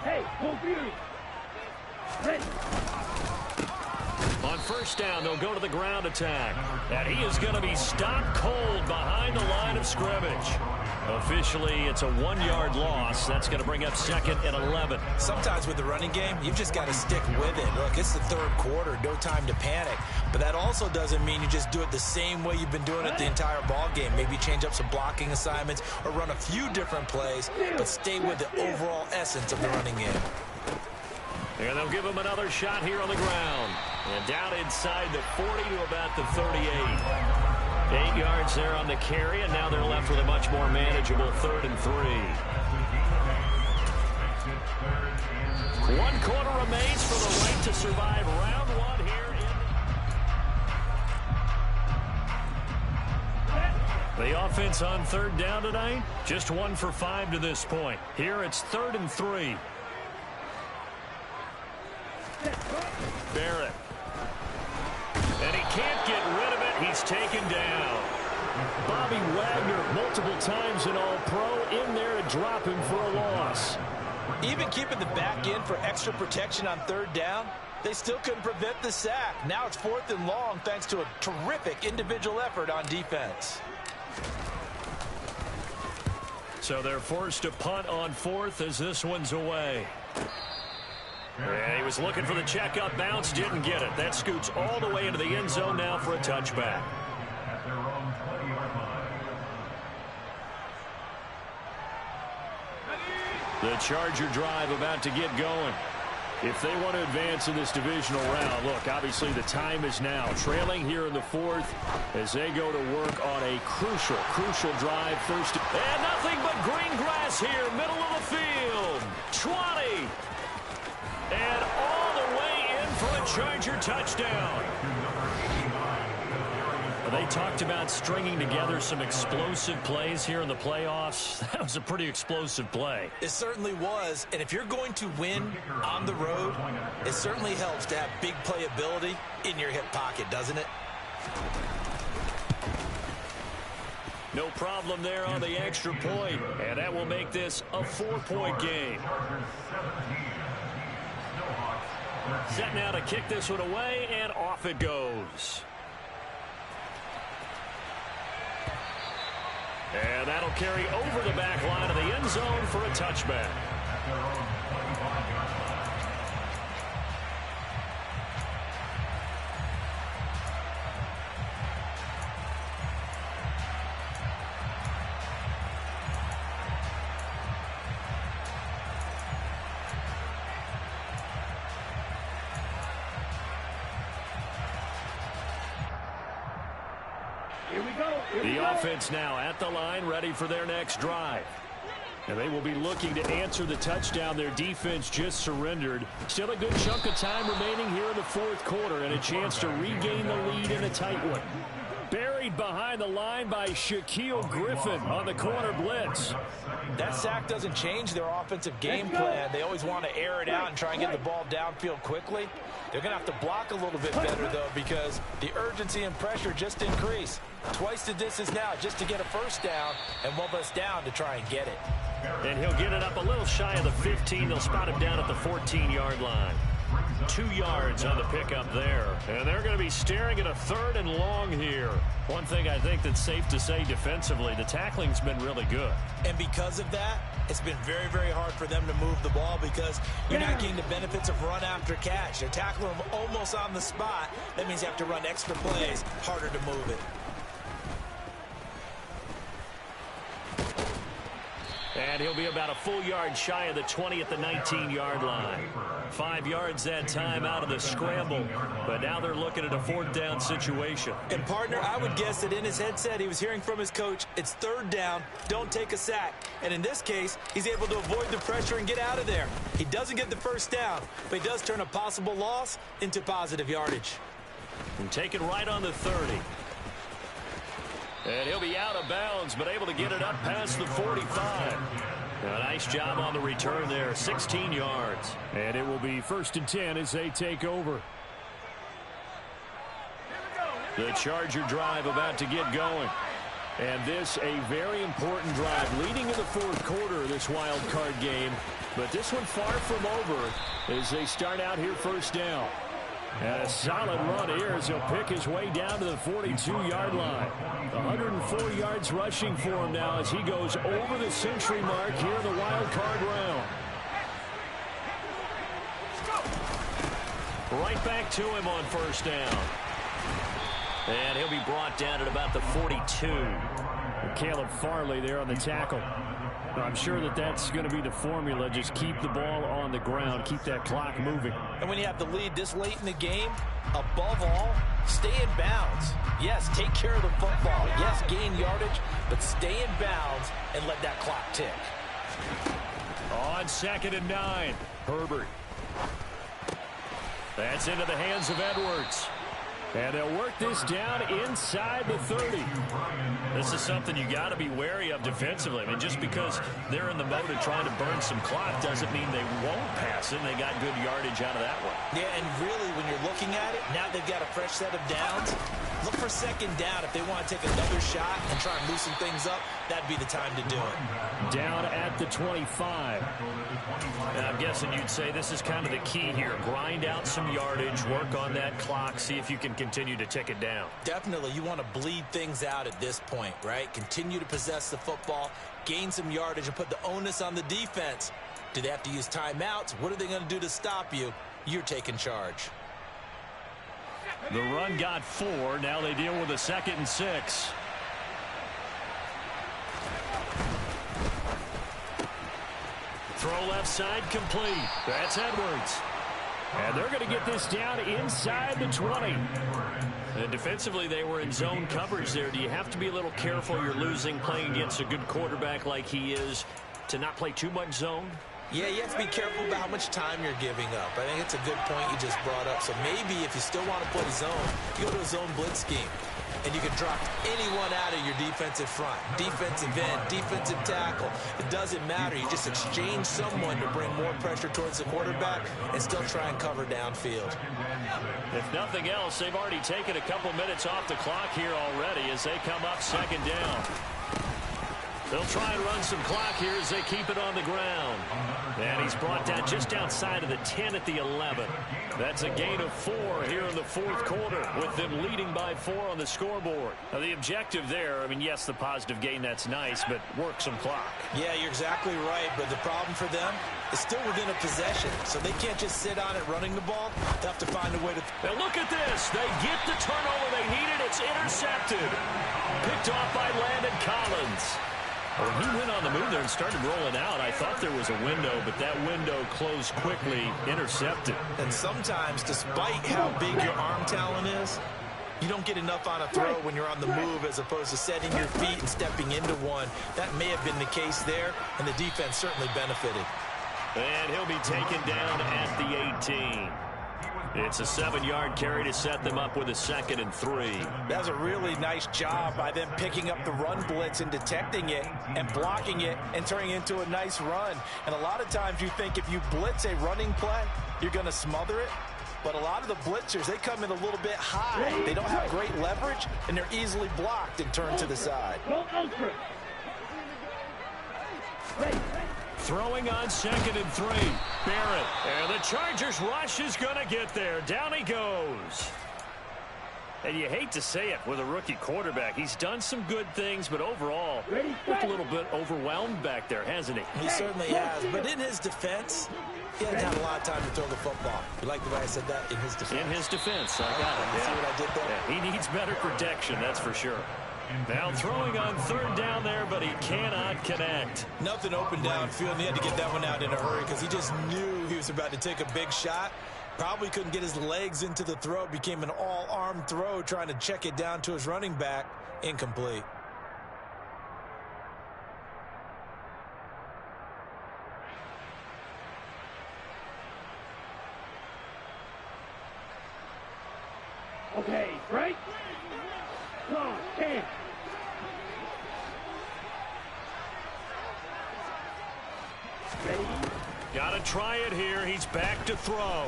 Hey, full beauty. Ready. On first down, they'll go to the ground attack. And he is going to be stopped cold behind the line of scrimmage. Officially, it's a 1-yard loss. That's going to bring up 2nd and 11. Sometimes with the running game, you've just got to stick with it. Look, it's the 3rd quarter, no time to panic. But that also doesn't mean you just do it the same way you've been doing it the entire ball game. Maybe change up some blocking assignments or run a few different plays, but stay with the overall essence of the running game. And they'll give him another shot here on the ground. And down inside the 40 to about the 38. 8 yards there on the carry, and now they're left with a much more manageable 3rd and 3. 1 quarter remains for the right to survive round 1 here. The offense on 3rd down tonight, just 1 for 5 to this point. Here it's 3rd and 3. Barrett. And he can't get rid of it. He's taken down. Bobby Wagner, multiple times an All-Pro, in there to drop him for a loss. Even keeping the back in for extra protection on 3rd down, they still couldn't prevent the sack. Now it's 4th and long thanks to a terrific individual effort on defense. So they're forced to punt on 4th as this one's away. And he was looking for the checkup bounce, didn't get it. That scoots all the way into the end zone now for a touchback. The Charger drive about to get going. If they want to advance in this divisional round, look, obviously the time is now. Trailing here in the fourth as they go to work on a crucial drive. First, and nothing but green grass here, middle of the field. 20. And all the way in for a Charger touchdown. They talked about stringing together some explosive plays here in the playoffs. That was a pretty explosive play. It certainly was. And if you're going to win on the road, it certainly helps to have big playability in your hip pocket, doesn't it? No problem there on the extra point. And that will make this a 4-point game. Set now to kick this one away, and off it goes. And that'll carry over the back line of the end zone for a touchback. The offense now at the line, ready for their next drive. And they will be looking to answer the touchdown their defense just surrendered. Still a good chunk of time remaining here in the fourth quarter and a chance to regain the lead in a tight one. Buried behind the line by Shaquille Griffin on the corner blitz. That sack doesn't change their offensive game plan. They always want to air it out and try and get the ball downfield quickly. They're going to have to block a little bit better, though, because the urgency and pressure just increase. Twice the distance now just to get a first down, and one less down to try and get it. And he'll get it up a little shy of the 15. They'll spot him down at the 14-yard line. 2 yards on the pickup there. And they're going to be staring at a 3rd and long here. One thing I think that's safe to say defensively, the tackling's been really good. And because of that, it's been very, very hard for them to move the ball because you're not getting the benefits of run after catch. They're tackling them almost on the spot. That means you have to run extra plays, harder to move it. And he'll be about a full yard shy of the 20 at the 19-yard line. 5 yards that time out of the scramble. But now they're looking at a 4th down situation. And, partner, I would guess that in his headset he was hearing from his coach, it's 3rd down, don't take a sack. And in this case, he's able to avoid the pressure and get out of there. He doesn't get the first down, but he does turn a possible loss into positive yardage. And take it right on the 30. And he'll be out of bounds, but able to get it up past the 45. A nice job on the return there, 16 yards. And it will be 1st and 10 as they take over. The Charger drive about to get going. And this a very important drive leading in the fourth quarter of this wild card game. But this one far from over as they start out here 1st down. And a solid run here as he'll pick his way down to the 42-yard line. 104 yards rushing for him now as he goes over the century mark here in the wild card round. Right back to him on 1st down. And he'll be brought down at about the 42. Caleb Farley there on the tackle. I'm sure that that's going to be the formula. Just keep the ball on the ground. Keep that clock moving. And when you have the lead this late in the game, above all, stay in bounds. Yes, take care of the football. Yes, gain yardage, but stay in bounds and let that clock tick. On 2nd and 9, Herbert. That's into the hands of Edwards. And they'll work this down inside the 30. This is something you got to be wary of defensively. I mean, just because they're in the mode of trying to burn some clock doesn't mean they won't pass it. They got good yardage out of that one. Yeah, and really, when you're looking at it, now they've got a fresh set of downs. Look for 2nd down if they want to take another shot and try and loosen things up. That'd be the time to do it. Down at the 25. And I'm guessing you'd say this is kind of the key here. Grind out some yardage, work on that clock, see if you can continue to tick it down. Definitely, you want to bleed things out at this point, right? Continue to possess the football, gain some yardage, and put the onus on the defense. Do they have to use timeouts? What are they going to do to stop you? You're taking charge. The run got 4. Now they deal with a 2nd and 6. Throw left side complete. That's Edwards. And they're going to get this down inside the 20. And defensively, they were in zone coverage there. Do you have to be a little careful? You're losing playing against a good quarterback like he is to not play too much zone? Yeah, you have to be careful about how much time you're giving up. I think it's a good point you just brought up. So maybe if you still want to play zone, you go to a zone blitz scheme. And you can drop anyone out of your defensive front. Defensive end, defensive tackle. It doesn't matter. You just exchange someone to bring more pressure towards the quarterback and still try and cover downfield. If nothing else, they've already taken a couple minutes off the clock here already as they come up second down. They'll try and run some clock here as they keep it on the ground. And he's brought down just outside of the 10 at the 11. That's a gain of 4 here in the fourth quarter with them leading by 4 on the scoreboard. Now, the objective there, I mean, yes, the positive gain, that's nice, but work some clock. Yeah, you're exactly right, but the problem for them is still within a possession, so they can't just sit on it running the ball. They have to find a way to... Now look at this. They get the turnover they needed. It's intercepted. Picked off by Landon Collins. When he went on the move there and started rolling out, I thought there was a window, but that window closed quickly, intercepted. And sometimes, despite how big your arm talent is, you don't get enough on a throw when you're on the move as opposed to setting your feet and stepping into one. That may have been the case there, and the defense certainly benefited. And he'll be taken down at the 18. It's a 7-yard carry to set them up with a 2nd and 3. That was a really nice job by them picking up the run blitz and detecting it and blocking it and turning it into a nice run. And a lot of times you think if you blitz a running play, you're going to smother it. But a lot of the blitzers, they come in a little bit high. They don't have great leverage, and they're easily blocked and turned to the side. Throwing on 2nd and 3. Barrett. And the Chargers rush is going to get there. Down he goes. And you hate to say it with a rookie quarterback. He's done some good things, but overall, looked a little bit overwhelmed back there, hasn't he? He certainly has. But in his defense, he hasn't had a lot of time to throw the football. You like the way I said that? In his defense. In his defense. I got it. You see what I did there? Yeah, he needs better protection, that's for sure. Now throwing on 3rd down there, but he cannot connect. Nothing open downfield, and he had to get that one out in a hurry because he just knew he was about to take a big shot. Probably couldn't get his legs into the throw. Became an all-arm throw trying to check it down to his running back. Incomplete. Okay, break. Come on, 10. Ready? Got to try it here. He's back to throw.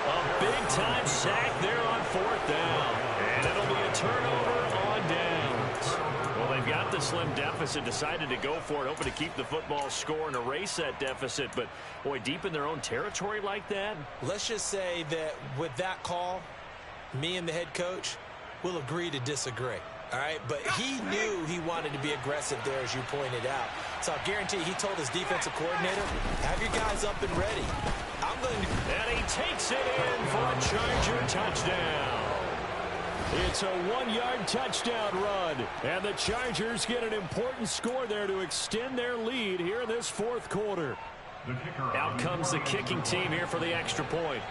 A big-time sack there on 4th down. And it'll be a turnover on downs. Well, they've got the slim deficit, decided to go for it, hoping to keep the football score and erase that deficit. But, boy, deep in their own territory like that. Let's just say that with that call, me and the head coach will agree to disagree. All right, but he knew he wanted to be aggressive there, as you pointed out. So I guarantee he told his defensive coordinator, have your guys up and ready. I'm going to... And he takes it in for a Charger touchdown. It's a 1-yard touchdown run. And the Chargers get an important score there to extend their lead here in this 4th quarter. Out comes the kicking team here for the extra point.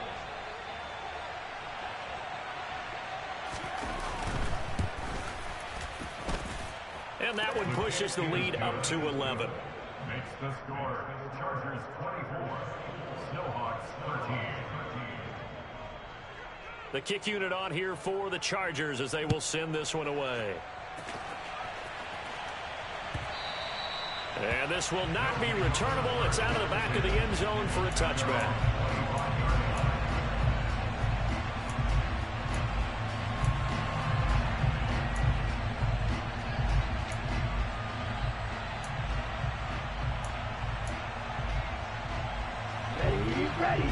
And that one pushes the lead up to 11. Makes the score Chargers 24, Snowhawks 13. The kick unit on here for the Chargers as they will send this one away. And this will not be returnable. It's out of the back of the end zone for a touchback.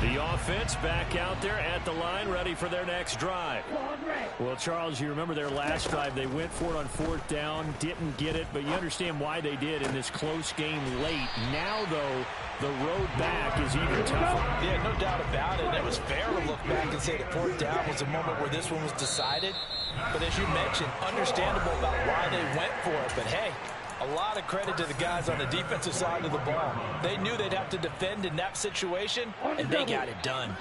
The offense back out there at the line, ready for their next drive. Well, Charles, you remember their last drive. They went for it on 4th down, didn't get it, but you understand why they did in this close game late. Now, though, the road back is even tougher. Yeah, no doubt about it. It was fair to look back and say that 4th down was the moment where this one was decided. But as you mentioned, understandable about why they went for it. But, hey, A lot of credit to the guys on the defensive side of the ball. They knew they'd have to defend in that situation, and they got it done.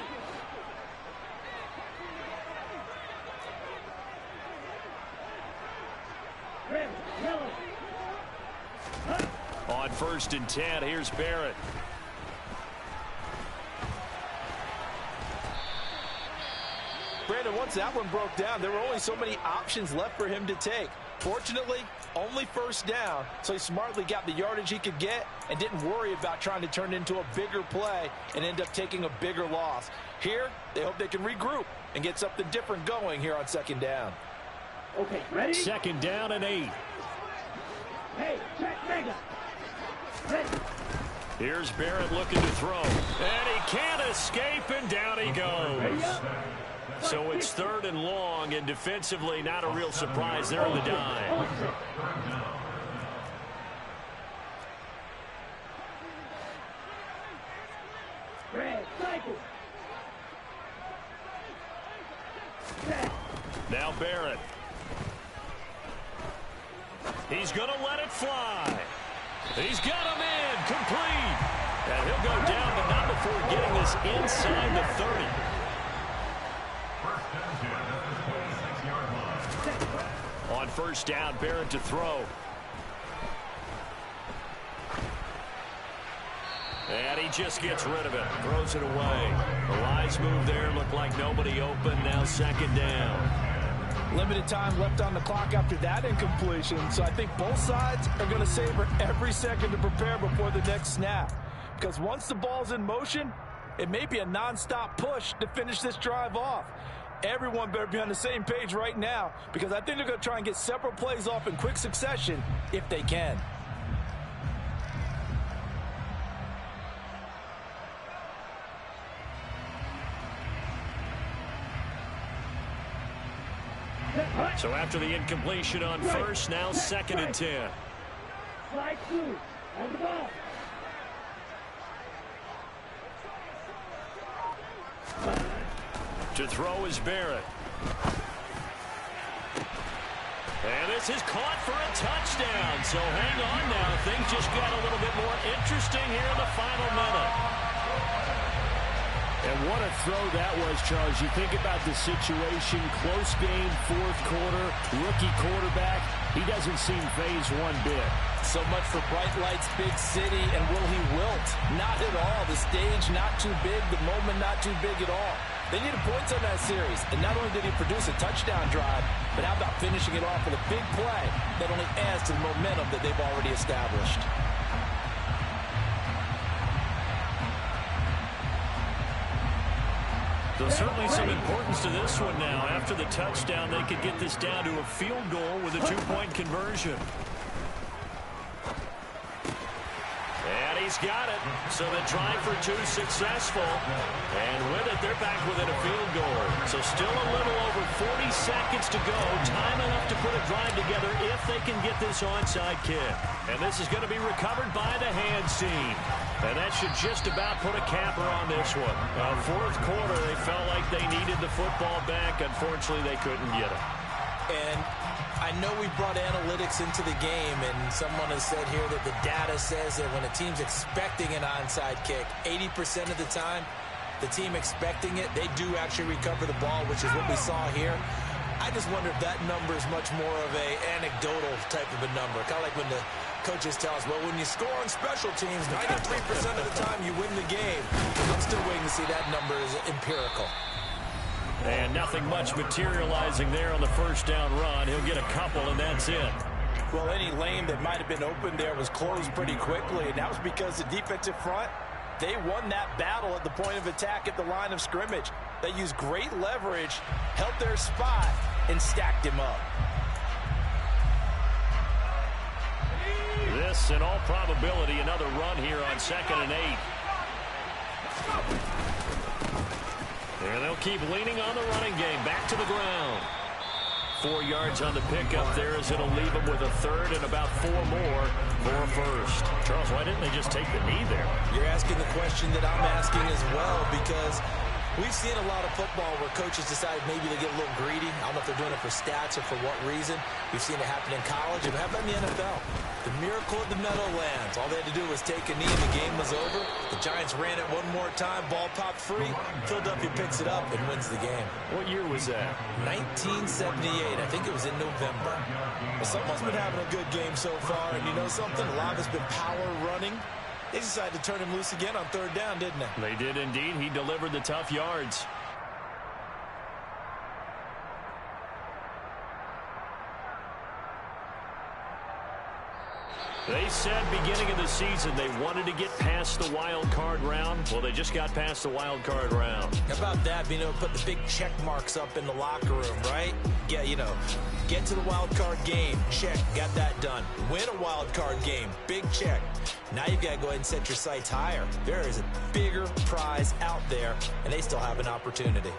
On 1st and 10, here's Barrett. Brandon, once that one broke down, there were only so many options left for him to take. Fortunately, only 1st down, so he smartly got the yardage he could get and didn't worry about trying to turn it into a bigger play and end up taking a bigger loss. Here, they hope they can regroup and get something different going here on 2nd down. Okay, ready? 2nd down and 8. Hey, check mega. Ready. Here's Barrett looking to throw. And he can't escape, and down he goes. So it's 3rd and long, and defensively not a real surprise there in the dime. Red, cycle. Now Barrett. He's going to let it fly. He's got him in, complete. And he'll go down, but not before getting this inside the 30. On 1st down, Barrett to throw. And he just gets rid of it, throws it away. The wise move there, looked like nobody open, now 2nd down. Limited time left on the clock after that incompletion, so I think both sides are going to savor every second to prepare before the next snap. Because once the ball's in motion, it may be a nonstop push to finish this drive off. Everyone better be on the same page right now, because I think they're going to try and get several plays off in quick succession if they can. So after the incompletion on 1st, now 2nd and 10. Slide through on the ball. To throw is Barrett. And this is caught for a touchdown. So hang on now. Things just got a little bit more interesting here in the final minute. And what a throw that was, Charles. You think about the situation, close game, 4th quarter, rookie quarterback. He doesn't seem fazed one bit. So much for bright lights, big city, and will he wilt? Not at all. The stage not too big, the moment not too big at all. They needed points on that series, and not only did he produce a touchdown drive, but how about finishing it off with a big play that only adds to the momentum that they've already established. There's certainly some importance to this one now. After the touchdown, they could get this down to a field goal with a 2-point conversion. And he's got it. So the try for 2 successful. And with it, they're back within a field goal. So still a little over 40 seconds to go. Time enough to put a drive together if they can get this onside kick. And this is going to be recovered by the hands team. And that should just about put a capper on this one. 4th quarter, they felt like they needed the football back. Unfortunately, they couldn't get it. And I know we brought analytics into the game, and someone has said here that the data says that when a team's expecting an onside kick, 80% of the time, the team expecting it, they do actually recover the ball, which is what we saw here. I just wonder if that number is much more of a anecdotal type of a number. Kind of like when the coaches tell us, well, when you score on special teams, 93% of the time you win the game. I'm still waiting to see that number is empirical. And nothing much materializing there on the 1st down run. He'll get a couple, and that's it. Well, any lane that might have been open there was closed pretty quickly, and that was because the defensive front, they won that battle at the point of attack at the line of scrimmage. They used great leverage, held their spot, and stacked him up. This, in all probability, another run here on 2nd and 8. And they'll keep leaning on the running game. Back to the ground. 4 yards on the pickup there as it'll leave them with a 3rd and about 4 more for a 1st. Charles, why didn't they just take the knee there? You're asking the question that I'm asking as well, because We've seen a lot of football where coaches decide maybe they get a little greedy. I don't know if they're doing it for stats or for what reason. We've seen it happen in college, and how about in the NFL? The miracle of the Meadowlands. All they had to do was take a knee, and the game was over. The Giants ran it one more time. Ball popped free. Philadelphia picks it up and wins the game. What year was that? 1978. I think it was in November. Well, someone's been having a good game so far, and you know something? A lot of it's been power running. They decided to turn him loose again on third down, didn't they? They did indeed. He delivered the tough yards. They said beginning of the season they wanted to get past the wild card round. Well, they just got past the wild card round. How about that? Being able to put the big check marks up in the locker room, right? Yeah, you know, get to the wild card game. Check. Got that done. Win a wild card game. Big check. Now you've got to go ahead and set your sights higher. There is a bigger prize out there, and they still have an opportunity.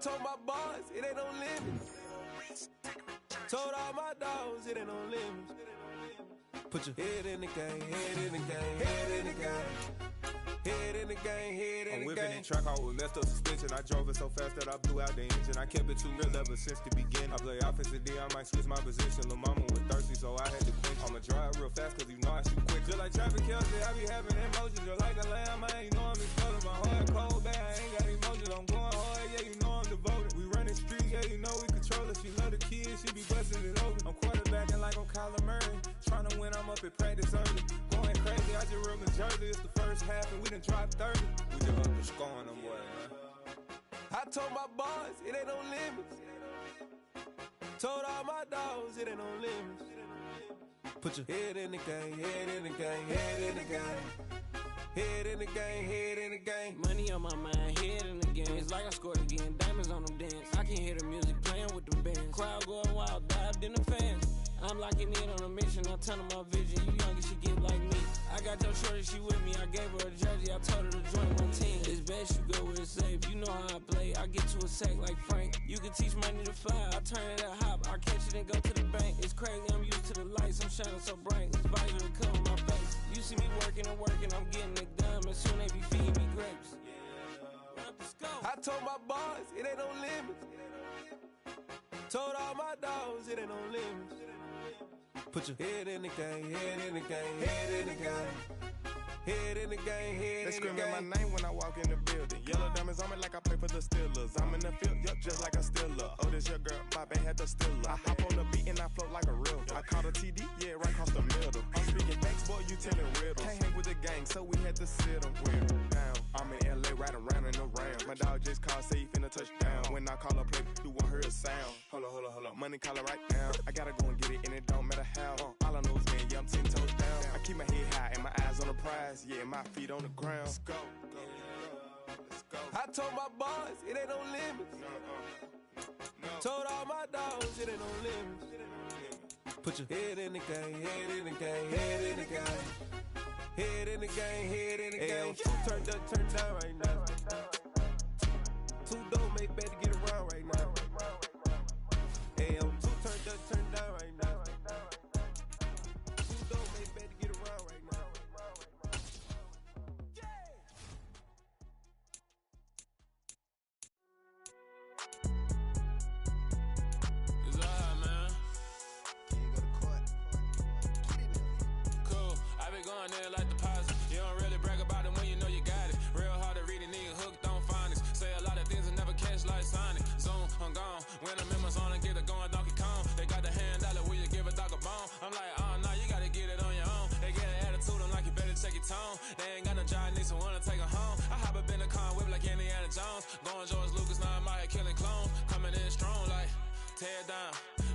told my boys it ain't no limits. Told all my dogs it ain't no limits. Put your head in the game, head in the game, head in the game. Head in the game, head in the game. I'm whipping the track out with messed up suspension. I drove it so fast that I blew out the engine. I kept it too real ever since the beginning. I play offensive D, I might switch my position. Lil' mama was thirsty, so I had to quench. I'ma drive real fast, cause you know I shoot quick. Just like traffic Kelsey, I be having emotions. Just like a lamb, I ain't know I'm exploding. My heart cold, bad, I ain't got emotions. I'm going hard, yeah, you know I'm devoted. We running street, yeah, you know we control it. She love the kids, she be busting it over. I'm quarterbacking like I'm Kyler Murray. Trying to win, I'm up at practice early. Going crazy, I just real Jersey. It's the first half and we done dropped 30. We just up and scoring them, boy, man. I told my boys it ain't no limits. Told all my dogs it ain't no limits. Put your head in the game, head in the game, head in the game. Head in the game, head in the game. Money on my mind, head in the game. It's like I scored again, diamonds on them dance. I can hear the music playing with the bands. Crowd going wild, dived in the fans. I'm locking in on a mission, I tell her my vision. You young, you should get like me. I got your shorty, she with me. I gave her a jersey, I told her to join my team. It's best you go where it's safe. You know how I play, I get to a sack like Frank. You can teach money to fly, I turn it at hop. I catch it and go to the bank. It's crazy, I'm used to the lights, I'm shining so bright. This visor to cover my face. You see me working and working, I'm getting it done. And soon they be feeding me grapes. I told my boys it ain't no limits. Told all my dogs it ain't no limits. Put your head in the game, head in the game, head in the game. Head in the game, head in the game. They screaming my name when I walk in the building. Yellow diamonds on me like I play for the Steelers. I'm in the field, yup, just like a Steeler. Oh, this your girl, my band had the Steeler. I hop on the beat and I float like a real. I caught a TD, yeah, right across the middle. I'm speaking facts, boy, you telling riddles. Can't hang with the gang, so we had to sit them down. I'm in LA, riding around in the Rams. My dog just called, say he finna touchdown. When I call a play, you won't hear a sound. Hold up, money call it right now. I gotta go and get it, and it don't matter how. All I know is, man, yeah, I'm 10 toes down. I keep my head high and my eyes on the prize. Yeah, my feet on the ground. Let's go. Let's go. I told my boys it ain't no limits. No. Told all my dogs it ain't no limits. Put your head in the game, head in the game, head in the game. Head in the game, head in the game. Two turned up, turned down right now. Two dope make better get around right now. Hey, I'm two turned up, turned down right now. Two dope make better get around right now. It's alright, man. Can you go to court? Cool. I been going there like deposit. You don't really brag about it when you know you got it. Real hard to read a nigga hooked on phonics. Say a lot of things and never catch like Sonic. Zoom, I'm gone. When I'm in my zone and get it going Donkey Kong. They got the hand dollar, will you give a dog a bone? I'm like, oh no, you gotta get it on your own. They get an attitude, I'm like, you better check your tone. They ain't got no job, need someone to take her home. I hop up in the car, whip like Indiana Jones. Going George Lucas, now I'm out here killing clones. Coming in strong like, tear down,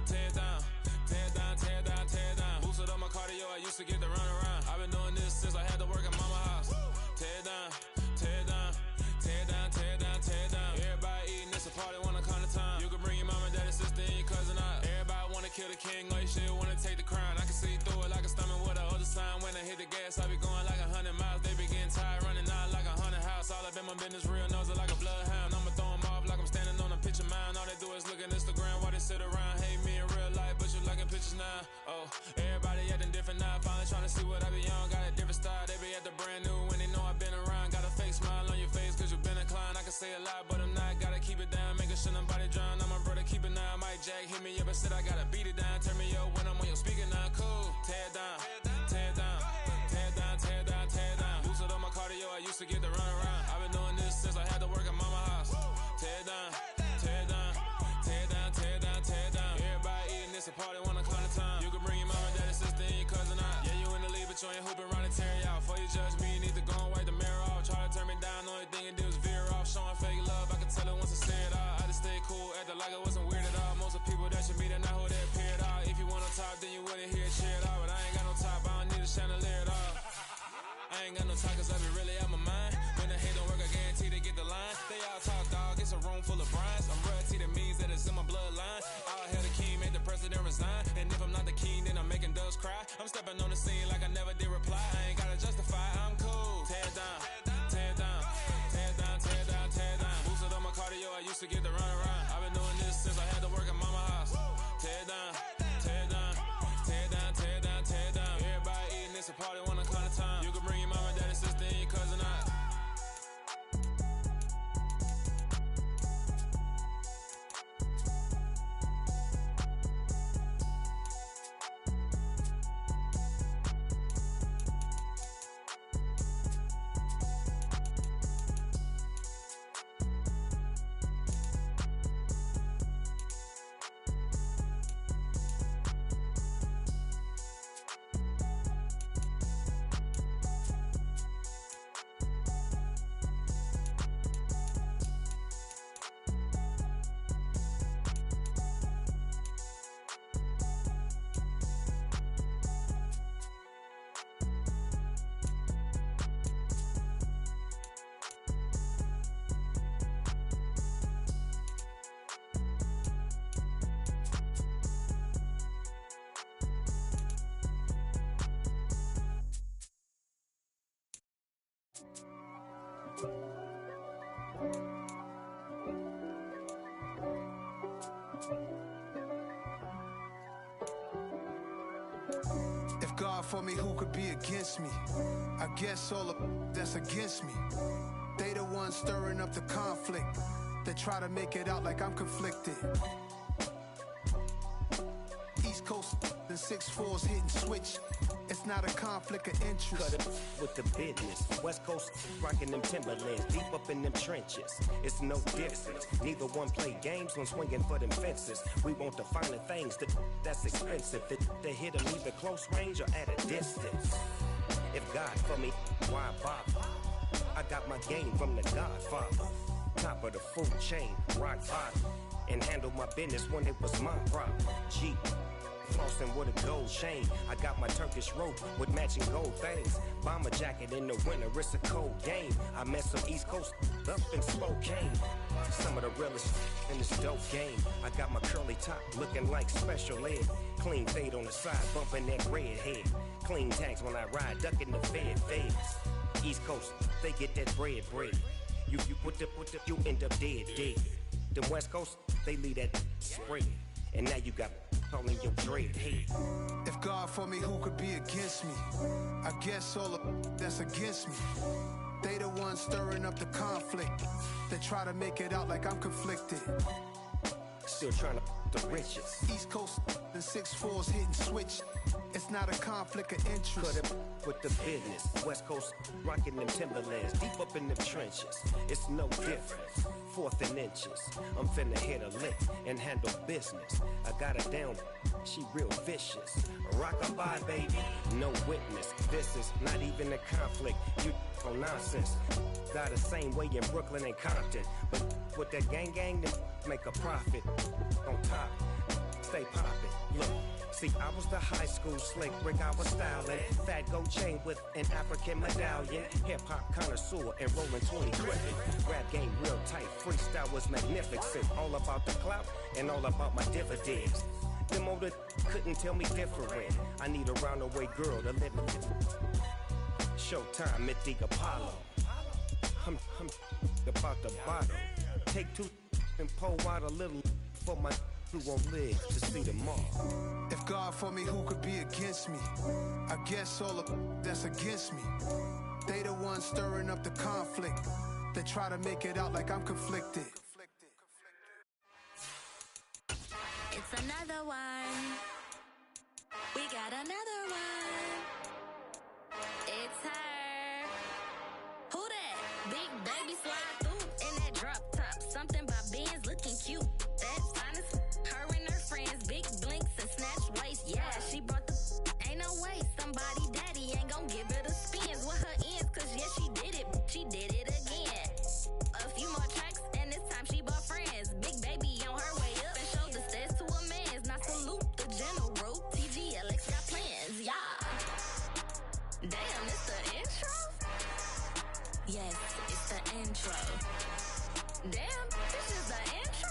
tear down, tear down, tear down, tear down. Boosted up my cardio, I used to get the run around. I've been doing this since I had to work at mama house. Tear down, tear down, tear down, tear down, tear down. Everybody eating, it's a party, wanna come to time. You can bring your mama, daddy, sister, and your cousin out. Everybody wanna kill the king, like shit, wanna take the crown. I can see through it like a stomach with the other sign. When I hit the gas, I be going like 100 miles. They be getting tired, running out like 100 house. All up in my business, real nose like a bloodhound. I'ma throw them off like I'm standing on a picture mound. All they do is look at Instagram while they sit around. Hate me in real life, but you liking pictures now. Oh, everybody acting different now. Finally trying to see what I be on. Got a different style, they be at the brand new when they know I've been around. Got a fake smile on your face cause you been inclined. I can say a lot, but I'm not. Gotta keep it down, making sure nobody drown. I'm my brother, keep it now. Mike Jack hit me up and said I gotta beat it down. Turn me up when I'm on your speaker now. Cool, tear down, tear down, tear down, tear down, tear down. Boosted up my cardio, I used to get the run around. I've been doing this since I had to work at mama house. Tear down, tear down, tear down, tear down, tear down. Everybody eating, it's a party, wanna climb the time. You can bring your mama, daddy, sister, and your cousin out. Yeah, you in the lead, but you ain't hooping around and tearing out. Before you judge me, you need to go and wipe the mirror off. Try to turn me down, only thing you do is veer off. Showing fake love, I can tell it once I say it all. I just stay cool, acting like it wasn't weird at all. Most of the people that you meet are not who they appear at all. If you want on top, then you wouldn't hear it cheer at all. But I ain't got no top, I don't need a chandelier at all. I ain't got no talk, cause I be really out my mind. When the hate don't work, I guarantee they get the line. They all talk, dog, it's a room full of brinds. I'm royalty, that means that it's in my bloodline. All hail the king, made the president resign. And if I'm not the king, then I'm making doves cry. I'm stepping on the scene like I never did reply. I ain't gotta justify, I'm cool. If God for me, who could be against me? I guess all of that's against me. They the ones stirring up the conflict. They try to make it out like I'm conflicted. East Coast and 6'4's hitting switch. It's not a conflict of interest. Cut it with the business. West Coast rocking them Timberlands, deep up in them trenches. It's no difference. Neither one play games when swinging for them fences. We want the finer things that's expensive. To hit them either close range or at a distance. If God for me, why bother? I got my game from the Godfather. Top of the food chain, rock bottom. And handle my business when it was my problem. G. Flossing with a gold chain. I got my Turkish rope with matching gold things. Bomber jacket in the winter, it's a cold game. I met some East Coast up in Spokane. Some of the realest in this dope game. I got my curly top looking like special ed. Clean fade on the side, bumping that red head. Clean tags when I ride, ducking the feds. East Coast, they get that bread. You you end up dead. The West Coast, they leave that spread. And now you got calling your dread head. If God for me, who could be against me? I guess all of that's against me. They the ones stirring up the conflict. They try to make it out like I'm conflicted. Still trying to the riches. East Coast and 6'4's hitting switch. It's not a conflict of interest. Cut it with the business. West Coast rocking them Timberlands, deep up in them trenches. It's no difference. Fourth and inches. I'm finna hit a lick and handle business. I got her down, she real vicious. Rock-a-bye, baby, no witness. This is not even a conflict. You on nonsense. Got the same way in Brooklyn and Compton. But with that gang, then make a profit. On top, stay poppin'. Look. See, I was the high school slick Rick, I was styling. Fat gold chain with an African medallion. Hip-hop connoisseur and rolling 20 gripping. Rap game real tight, freestyle was magnificent. All about the clout and all about my dividends. Them older couldn't tell me different. I need a roundaway girl to live with. Showtime at the Apollo. I'm about the bottom. Take two and pull out a little for my who won't live to see tomorrow. If God for me, who could be against me? I guess all of that's against me. They the ones stirring up the conflict. They try to make it out like I'm conflicted. It's another one. We got another one. It's her. Who that? Big baby slide through in that drop top. Something by Benz looking cute. That's honest. Her and her friends, big blinks and snatch waist. Yeah, she brought the ain't no way. Somebody daddy ain't gon' give her the spins with her ends. Cause yeah, she did it. She did it again. A few more tracks and this time she bought friends. Big baby on her way up and showed the stairs to a man's. Now salute the general. TGLX got plans, yeah. Damn, it's the intro? Yes, it's the intro. Damn, this is the intro?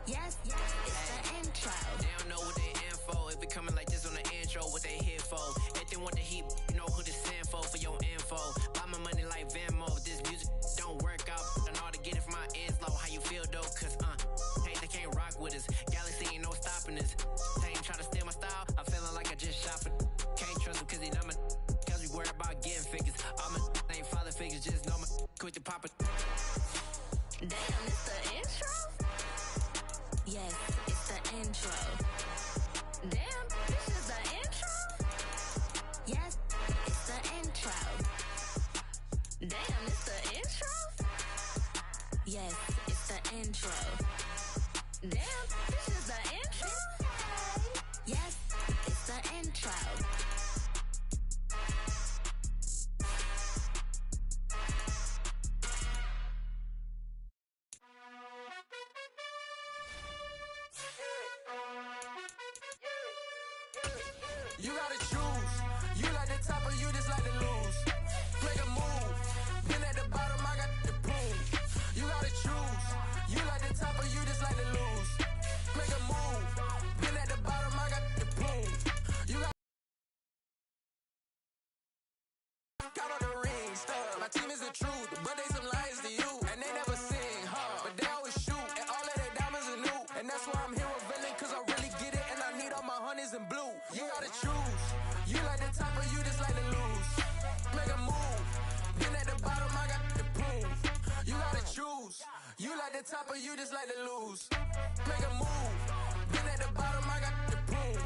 Yes, it's the intro. They don't know what they in for. If it coming like this on the intro, what they here for? If they want the heat, you know who to send for your info. Buy my money like Venmo. If this music don't work out, I know how to get it from my ends low. How you feel though? Cause hey, they can't rock with us. Galaxy ain't no stopping us. They ain't try to steal my style. I'm feeling like I just shot for. Can't trust them cause they dumb. Cause we worried about getting figures. All my ain't father figures, just know my quick to pop it. Damn, it's the intro? Yes, it's the intro. Damn, this is the intro? Yes, it's the intro. Damn, it's the intro? Yes, it's the intro. Damn, this is the intro? Yes, it's the intro. You gotta choose. You like the top or you just like to lose. Play the move. Pin at the bottom, I got the boom. You gotta choose. You like the top or you just like to lose. Make a move. Pin at the bottom, I got the boom. You got all the rings, like the top or you just like to lose? Make a move. Been at the bottom, I got the proof.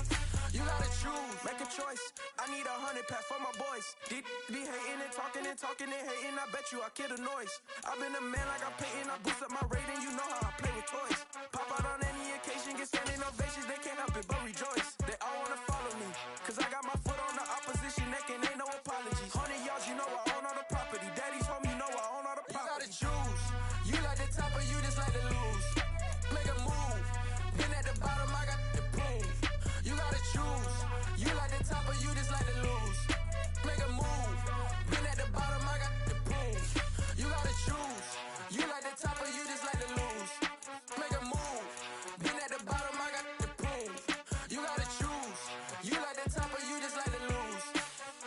You gotta choose, make a choice. I need 100 pack for my boys. Be hating and talking and hating. I bet you I kill the noise. I've been a man like I'm Peyton. I boost up my rating. You know how I play with toys. Pop out on any occasion, get standing ovations. They can't help it but rejoice. They all wanna follow me, cause I got my foot on the opposition neck and ain't no apologies. 100 yards, you know I own all the property. Daddy's home, you know I own all the property. You gotta choose. You like the top or you just like to lose? Make a move. Been at the bottom, I got the proof. You gotta choose. You like the top or you just like to lose? Make a move. Been at the bottom, I got the proof. You gotta choose. You like the top or you just like to lose? Make a move. Been at the bottom, I got the proof. You gotta choose. You like the top or you just like to lose?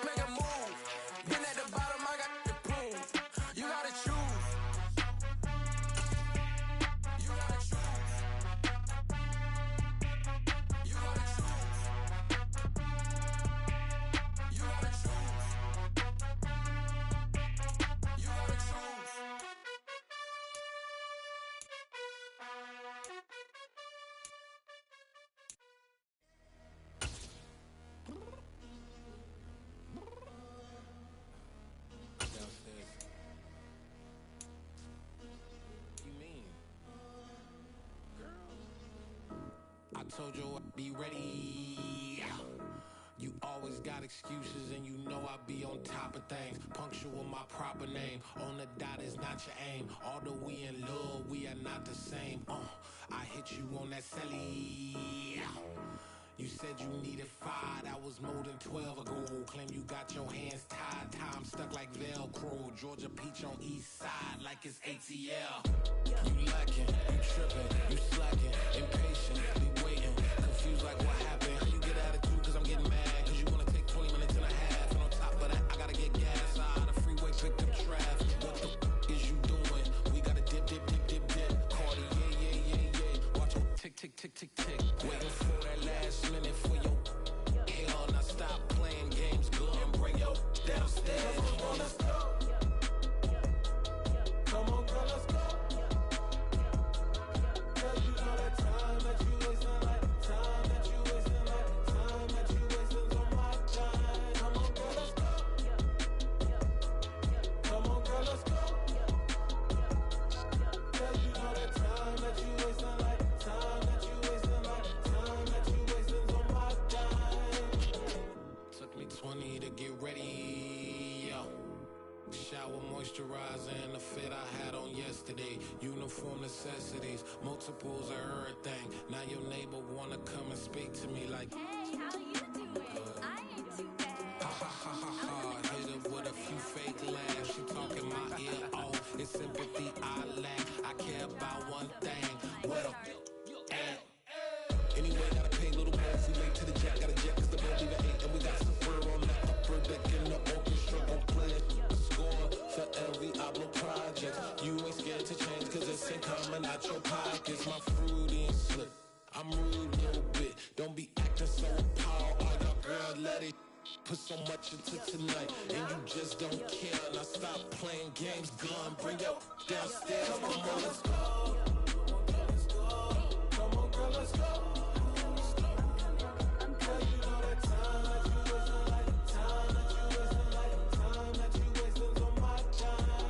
Make a move. Been at the bottom, I got the proof. You gotta choose. You gotta choose. You gotta choose. You gotta choose. You gotta choose. Downstairs. You mean? Girl. I told you I'd be ready. You always got excuses and you know I be on top of things. Punctual my proper name. On the dot is not your aim. Although we in love, we are not the same. I hit you on that celly. You said you needed 5, that was more than 12 ago. Claim you got your hands tied, time stuck like Velcro. Georgia Peach on east side like it's ATL. You lacking, you tripping, you slacking, impatient, be waiting, confused like what happened. How you get attitude cause I'm getting mad, cause you wanna take 20 minutes and a half. And on top of that, I gotta get gas out the freeway, pick up traffic. What the is you doing? We gotta dip, dip, dip, dip, dip. Cardi, yeah. Watch it tick, tick, tick, tick, tick. Waiting for that last minute for your hell. Now stop playing games, go and bring your downstairs. Come on, let's go. Come on, girl, let's go. Cause you know that time that you wasting, like time that you wasting, like time that you wasting on my time. Come on, girl, let's go. Come on, girl, let's go. Cause you know that time that you wasting, like time that you wasting, like time that you wasting on my time. Took me 20 to get ready, yo. Shower, moisturizer, and the fit I had on yesterday. Uniform necessities, multiples of everything. Now your neighbor wanna come and speak to me like, Hey, how you doing? I ain't too bad. ha ha ha ha ha. Hit her with a few fake laughs. She talking my ear off. It's sympathy I lack. I care about one thing. Well, and anyway, gotta pay a little more if we late to the jack. Got a jet cause the boat leave at 8. And we got some fur on that upper deck in the orchestra. Gon' play a score for every Oblo project. You ain't scared to change cause it's ain't coming out your pockets. My fruity and slip. I'm rude a little bit. Don't be acting so appalled. All y'all girl, let it put so much into tonight. And you just don't care. Now stop playing games. Gun, bring your downstairs. Come on, let's go. Come on, girl, let's go. Cause you know that time that you wasting, like time that you wasting, like time that you wasting on my time.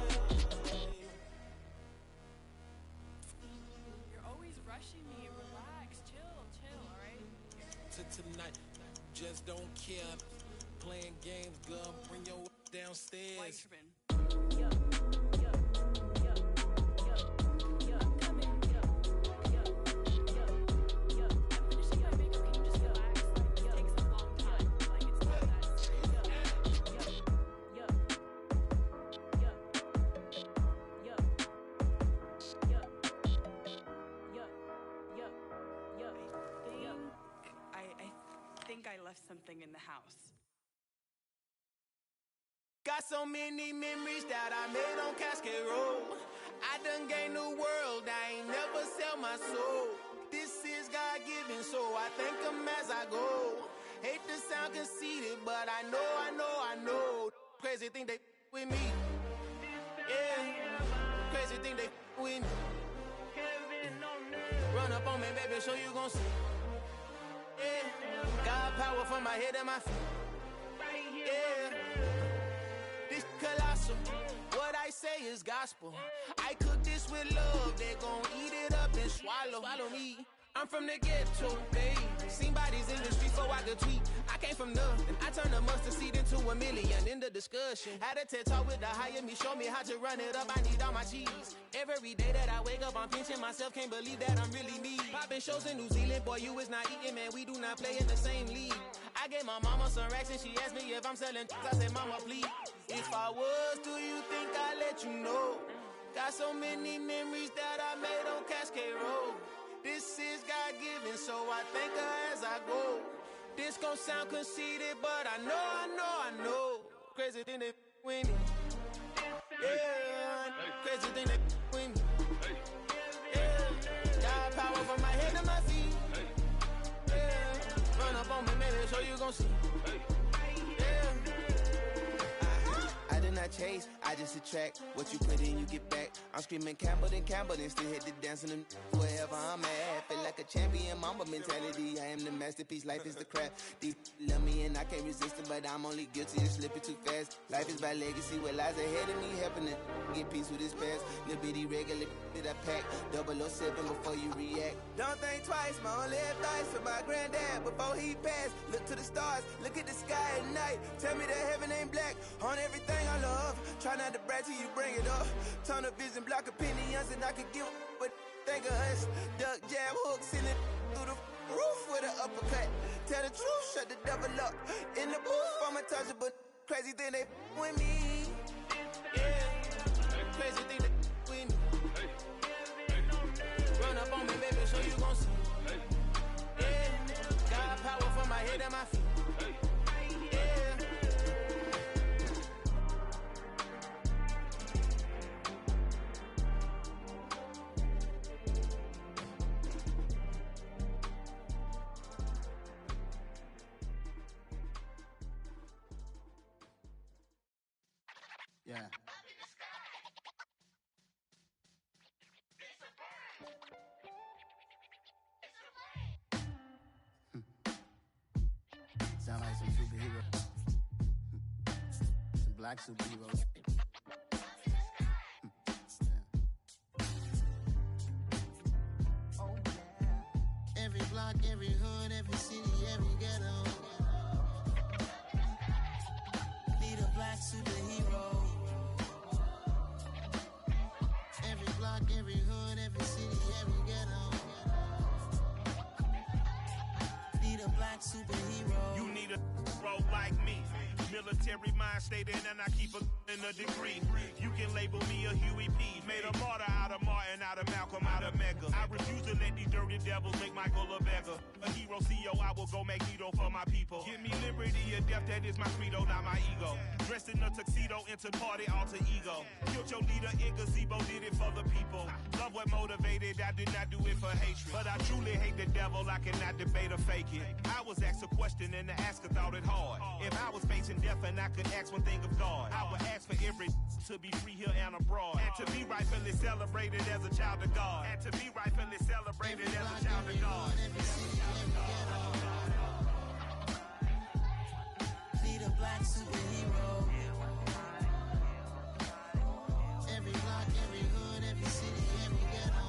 You're always rushing me. Relax, chill, alright? To tonight, just don't care. Playing games, gun, bring your downstairs. Why you tripping? I think I left something in the house. Got so many memories that I made on Cascade Road. I done gained the world, I ain't never sell my soul. This is God-given, so I thank him as I go. Hate to sound conceited, but I know. Crazy thing they with me. Yeah, crazy thing they with me. Run up on me, baby, so you gon' see. Yeah, got power from my head and my feet. Yeah, this colossal. What I say is gospel. I cook this with love. They gon' eat it up and swallow me. I'm from the ghetto, babe. Seen bodies in the street before I could tweet. I came from nothing. I turned a mustard seed into $1 million in the discussion. Had a TED talk with the higher me, show me how to run it up. I need all my cheese. Every day that I wake up, I'm pinching myself. Can't believe that I'm really me. Popping shows in New Zealand, boy, you is not eating, man. We do not play in the same league. I gave my mama some racks and she asked me if I'm selling. I said, mama, please. If I was, do you think I'd let you know? Got so many memories that I made on Cascade Road. This is God-given, so I thank her as I go. This gon' sound conceited, but I know. Crazy thing that with me. Yeah, crazy thing that with me. Yeah, got power from my head to my feet. Yeah, run up on me, maybe, so you gon' see. Yeah. I did not chase, I just attract. What you put in, you get back. I'm screaming Campbell, then still hit the dance and wherever I'm at. Feel like a champion, mamba mentality. I am the masterpiece, life is the craft. These love me and I can't resist it, but I'm only guilty of slipping too fast. Life is by legacy, what lies ahead of me, helping to get peace with his past. Little bitty regular that I pack, 007 before you react. Don't think twice, my only advice for my granddad before he passed. Look to the stars, look at the sky at night. Tell me that heaven ain't black on everything I love. Try not to brag till you bring it up. Tunnel vision, block opinions, and I could give but think of us. Duck, jab, hook, send it through the roof with an uppercut. Tell the truth, shut the devil up. In the booth, I'm untouchable. Crazy thing they with me. Yeah, crazy thing they with me. Run up on me, baby, so you gon' see. Yeah, got power from my head and my feet. Yeah. Sound like some superheroes. Some black superheroes. Oh, yeah. Every block, every hood, every city, every ghetto. Need a black superhero. Every block, every hood, every city, every ghetto. Need a black superhero. You need a role like me. Military mind stated, and I keep in a degree. You can label me a Huey P. Made a martyr out of Martin, out of Malcolm, out of Mega. I refuse to let these dirty devils make Michael a beggar. A hero CEO, I will go Magneto for my people. Give me liberty or death, that is my credo, not my ego. Dressed in a tuxedo, into party, alter ego. Killed your leader in gazebo, did it for the people. Love what motivated, I did not do it for hatred. But I truly hate the devil, I cannot debate or fake it. I was asked a question and the asker thought it hard. If I was facing death and I could ask one thing of God, I would ask for every to be free here and abroad. And to be rightfully celebrated as a child of God. And to be rightfully celebrated as a child of God. Need a black superhero. Every block, every hood, every city, every ghetto.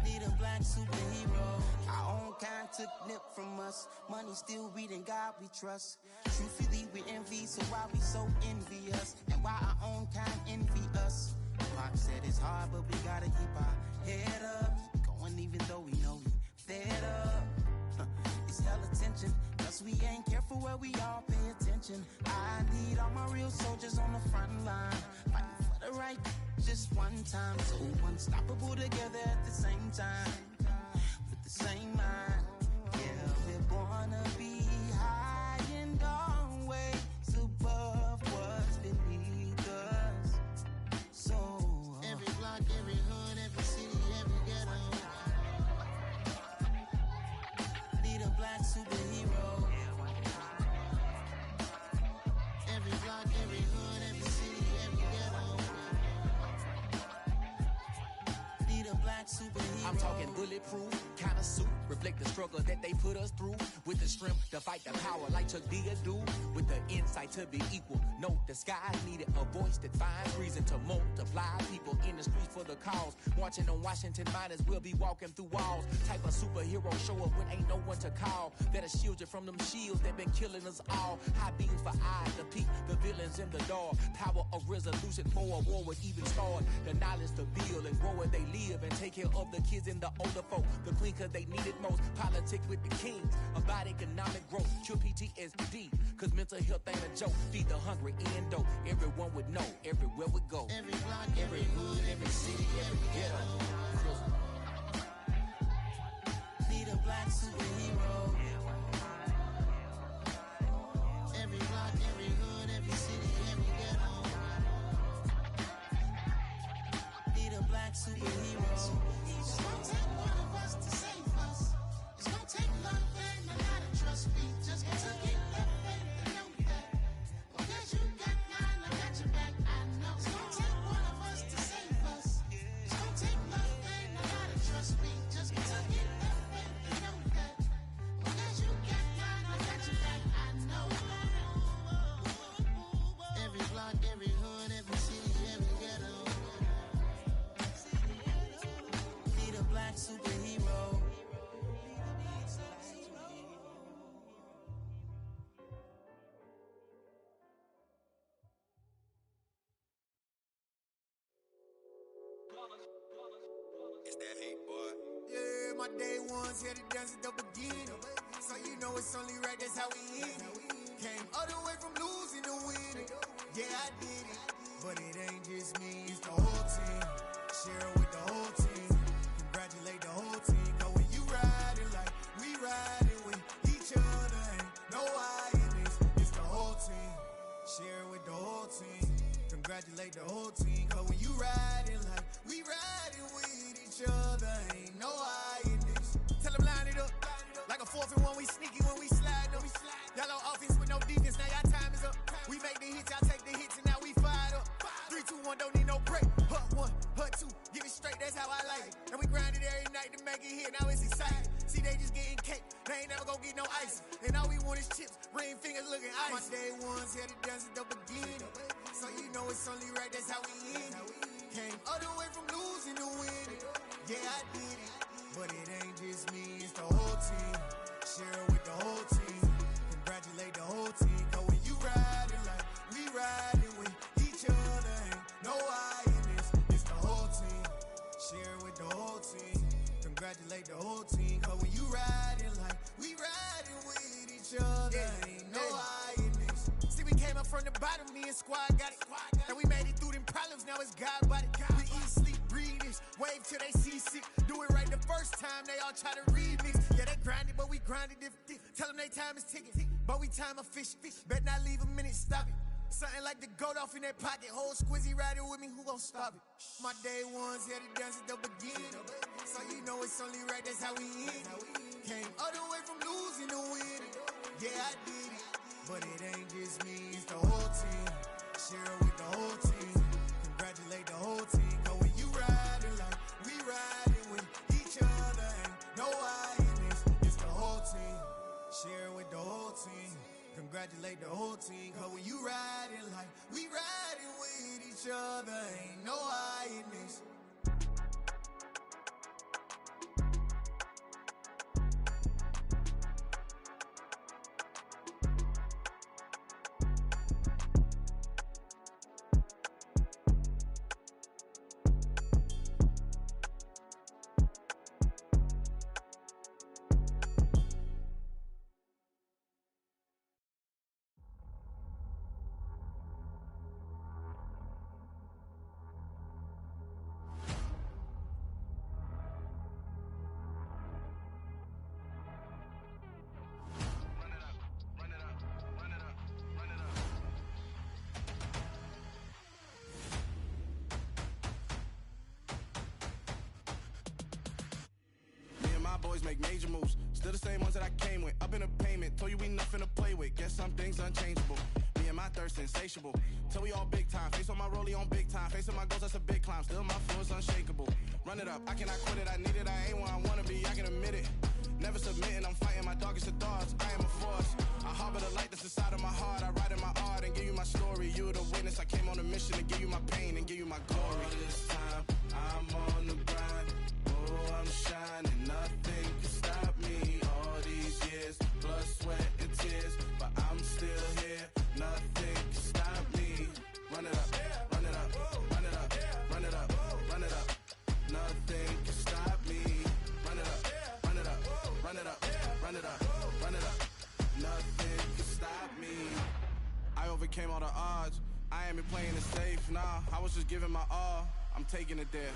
Need a black superhero. Our own kind took nip from us. Money still reading God we trust. Truthfully we envy, so why we so envious? And why our own kind envy us? Pop said it's hard, but we gotta keep our head up. Going even though we know we fed up. It's hell attention, cause we ain't careful where we all pay attention. I need all my real soldiers on the front line, fighting for the right just one time. So unstoppable together at the same time, with the same mind. Yeah, we're gonna be high and always above what's beneath us. So every block, every hood, every city, every ghetto. Need a black superhero. Every block, every hood, every city, every ghetto. I'm talking bulletproof kind of suit. Reflect the struggle that they put us through. With the strength to fight the power like Chuck D do. With the insight to be equal. Note the skies needed a voice that finds reason to multiply. People in the streets for the cause. Marching on Washington miners will be walking through walls. Type of superhero show up when ain't no one to call. That'll shield you from them shields that been killing us all. High beams for eyes to peek the villains in the dark. Power of resolution for a war would even start. The knowledge to build and grow where they live and take care of the kids and the older folk. The queen cause they need it most. Politics with the kings. About economic growth. Cure PTSD. Cause mental health ain't a joke. Feed the hungry and dope. Everyone would know. Everywhere we go. Every block, every hood, every city, every ghetto. Need a black superhero. Every block, every hood, every city, every ghetto. Need a black superhero. It's gonna take one of us to save us. It's gonna take love and a lot of trust me. Just to get love and know that. Because you got mine, I got your back, I know. It's gonna take one of us to save us. It's gonna take love and a lot of trust me. Just to get love and know that. Because you got mine, I got your back, I know. Every block, every hood, every city, every ghetto. Need a black superhero. It's that hate, boy. Yeah, my day ones here to dance at the beginning. So you know it's only right, that's how we end it. Came all the way from losing to winning. Yeah, I did it. But it ain't just me, it's the whole team. Share it with the whole team. Congratulate the whole team. Cause when you riding like we riding with each other, ain't no I in this. It's the whole team. Share it with the whole team. Congratulate the whole team. Cause when you riding like we riding with each other, ain't no I in this. Tell them line it up. Like a 4th and 1, we sneaky when we slide up. Y'all on offense with no defense, now y'all time is up. We make the hits, y'all take the hits, and now we fired up. 3, 2, 1, don't need no break. Hut 1, hut 2, give it straight, that's how I like it. And we grind it every night to make it hit, now it's exciting. See, they just getting cake, they ain't never gonna get no ice. And all we want is chips, ring fingers looking ice. My day ones here to dance at the beginning. So you know it's only right, that's how we end it. Came all the way from losing to winning. Yeah, I did it. But it ain't just me, it's the whole team. Share it with the whole team. Congratulate the whole team. Cause when you riding like we riding with each other, ain't no I in this. It's the whole team. Share it with the whole team. Congratulate the whole team. Cause when you riding like we riding with each other, ain't no I in this. See, we came up from the bottom, me and squad got it. And we made it through them problems, now it's God body. We eat, sleep, breathe this. Wave till they see sick. Do it right the first time, they all try to remix. Yeah, they grinded, but we grinded different. Tell them they time is ticking, but we time a fish. Bet not leave a minute, stop it. Something like the goat off in that pocket. Whole squizzy riding with me, who gon' stop it? My day ones here to dance at the beginning. So you know it's only right, that's how we end it. Came all the way from losing to winning. Yeah, I did it. But it ain't just me, it's the whole team. Share it with the whole team. Congratulate the whole team. Cause when you riding like we riding with each other, ain't no I in this. It's the whole team. Share it with the whole team. Congratulate the whole team. Cause when you riding like we riding with each other, ain't no I in this. Boys make major moves, still the same ones that I came with. Up in the payment, told you we nothing to play with. Guess some things unchangeable. Me and my thirst insatiable. Till we all big time, face on my rollie on big time. Facing my goals, that's a big climb. Still my flow is unshakable. Run it up, I cannot quit it. I need it, I ain't where I wanna be, I can admit it. Never submitting, I'm fighting my darkest of thoughts. I am a force. I harbor the light that's inside of my heart. I write in my art and give you my story. You the witness. I came on a mission to give you my pain and give you my glory. All this time, I'm on the grind. Oh, I'm shining. Nothing can stop me. All these years, blood, sweat, and tears, but I'm still here. Nothing can stop me. Run it up, run it up, run it up, run it up, run it up. Nothing can stop me. Run it up, run it up, run it up, run it up, run it up. Nothing can stop me. I overcame all the odds. I ain't been playing it safe, nah. I was just giving my all. I'm taking it there.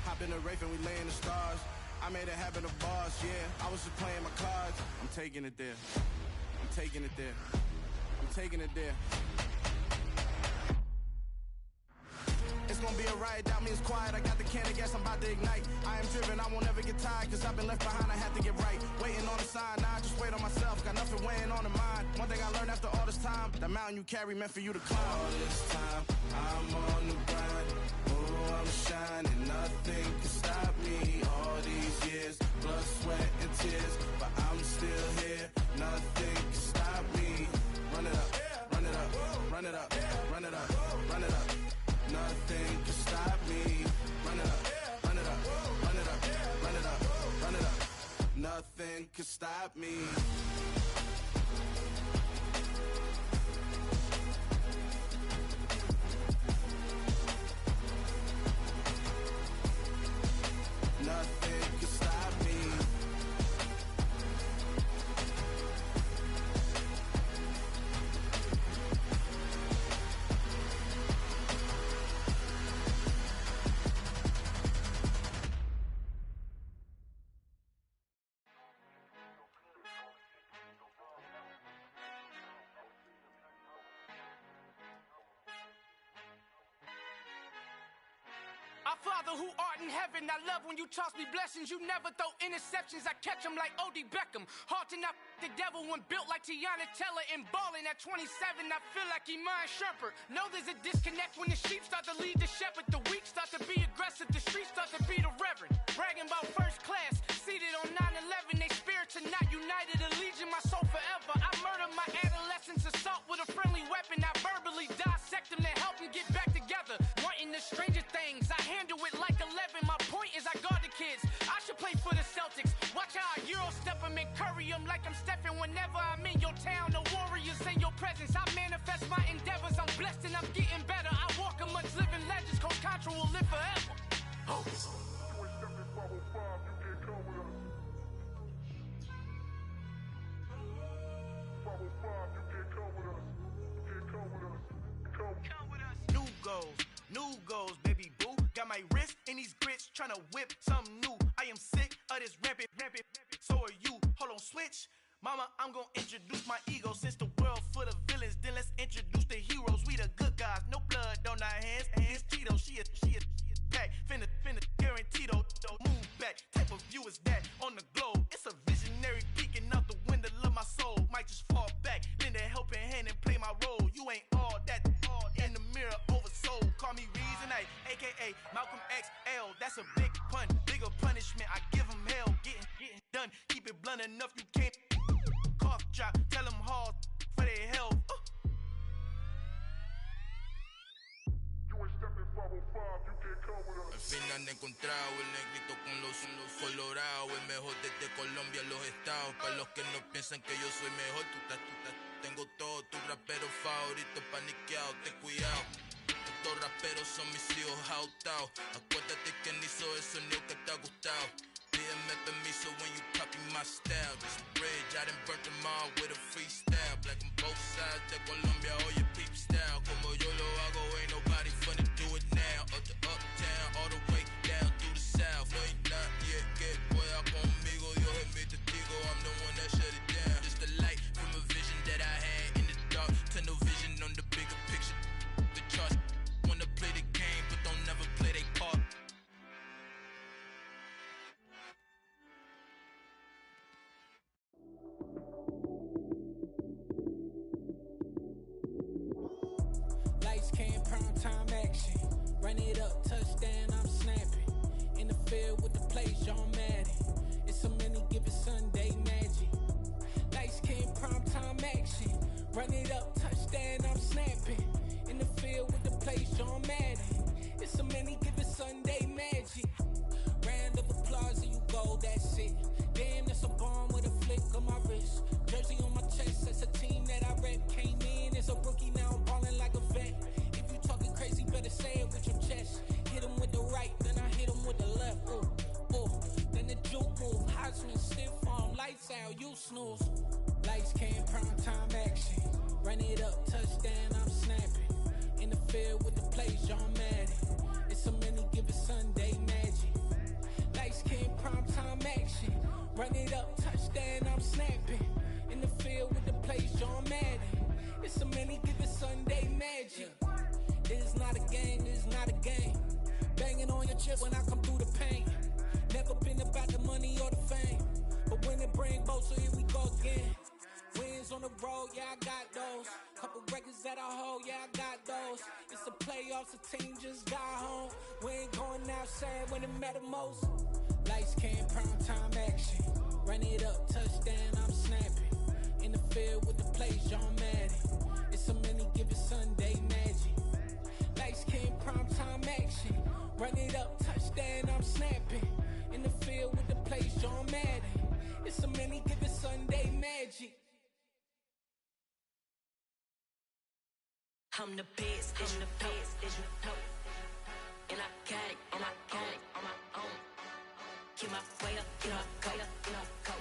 Hop in the Wraith and we lay in the stars. I made it happen to boss, yeah. I was just playing my cards. I'm taking it there. I'm taking it there. I'm taking it there. It's gonna be a riot, doubt me it's quiet. I got the can of gas, I'm about to ignite. I am driven, I won't ever get tired, cause I've been left behind, I have to get right. Waiting on the sign, now I just wait on myself. Got nothing weighing on the mind. One thing I learned after all this time, the mountain you carry meant for you to climb. All this time, I'm on the grind. Oh, I'm shining, nothing can stop me. All these years, blood, sweat, and tears, but I'm still here. Nothing can stop me. Run it up, run it up, run it up, run it up, run it up. Nothing can stop me. Run it up, run it up, run it up, run it up, run it up. Nothing can stop me. Nothing can stop me. Our Father who art in heaven, I love when you toss me blessings. You never throw interceptions, I catch them like O.D. Beckham. Hard to knock the devil when built like Tiana Teller. And balling at 27, I feel like Iman Shumpert. Know there's a disconnect when the sheep start to lead the shepherd. The weak start to be aggressive, the streets start to be the reverend. Bragging about first class, seated on 9/11. They spirits are not united, a legion, my soul forever. I murder my adolescence, assault with a friendly weapon. I verbally dissect them to help them get back together. Wanting the stranger things, I handle it like 11. My point is I guard the kids. I should play for the Celtics. Watch how I Euro step them and curry them like I'm Stephen. Whenever I'm in your town, the Warriors in your presence. I manifest my endeavors. I'm blessed and I'm getting better. I walk amongst living legends. Coach Contra will live forever. New goals, baby boo. Got my wrist in these grits, tryna whip something new. I am sick of this rampant. So are you. Hold on, switch. Mama, I'm gonna introduce my ego. Since the world full of villains, then let's introduce the heroes. We the good guys, no blood on our hands. Hands Tito, she is back. Finna, guaranteed. Move back. Type of view is that on the globe? It's a visionary peeking out the window of my soul. Might just fall back, lend a helping hand and play my role. You ain't all that. In the mirror, oversold. Call me Reason A, aka Malcolm XL. That's a big pun, bigger punishment. I give him hell, getting done. Keep it blunt enough, you can't. Cough drop, tell them hard for their health. Al fin han encontrado el negrito con los colorados, el mejor desde Colombia a los estados. Para los que no piensan que yo soy mejor, tengo todo, tu rapero favorito paniqueado, ten cuidado. Estos raperos son mis hijos jautados. Acuérdate quién hizo el sonido que te ha gustado. Pídeme permiso when you copy my style. This bridge, I done burnt them all with a freestyle. Black on both sides de Colombia, oye peep style. Como yo lo hago, ain't nobody finna do it now. Up to uptown, all the way down through the south. No hay nadie que pueda conmigo, Dios es mi testigo. I'm the one that shut it down. Just the light from a vision that I had in the dark. Tunnel vision on the bigger picture. The charts wanna play the game, but don't never play their part. Run it up, touchdown, I'm snapping. In the field with the plays, John Madden. It's so many, give it Sunday magic. Lights came, primetime action. Run it up, touchdown, I'm snapping. In the field with the plays, John Madden. It's so many, give it Sunday magic. Round of applause and you go, that's it. Damn, that's a bomb with a flick on my wrist. Jersey on my chest, that's a team that I rep. Came in as a rookie, now I'm ballin' like a vet. If you talking crazy, better say it with your chest. Hit him with the right, then I hit him with the left. Ooh, ooh, then the juke move. Heisman, stiff arm, lights out, you snooze. Lights came, prime time action. Run it up, touchdown, I'm snapping. In the field with the plays, John Madden. It's so many, give it Sunday magic. Lights came, prime time action. Run it up, touchdown, I'm snapping. In the field with the plays, John Madden. It's so many, give it Sunday magic. This is not a game, this is not a game. Banging on your chest when I come through the pain. Never been about the money or the fame. But when it bring both, so here we go again. Wins on the road, yeah, I got those. Couple records that I hold, yeah, I got those. It's the playoffs, the team just got home. We ain't going outside when it matter most. Lights came, prime time action. Run it up, touchdown, I'm snapping. In the field with the plays, John Madden. It's so many, give it Sunday magic. Lights came, prime time action. Run it up, touchdown, I'm snapping. In the field with the plays, John Madden. It's so many, give it Sunday magic. I'm the best, I'm the best, as you know. And I got it, and I got it on my own. Get my way up, get my go, go.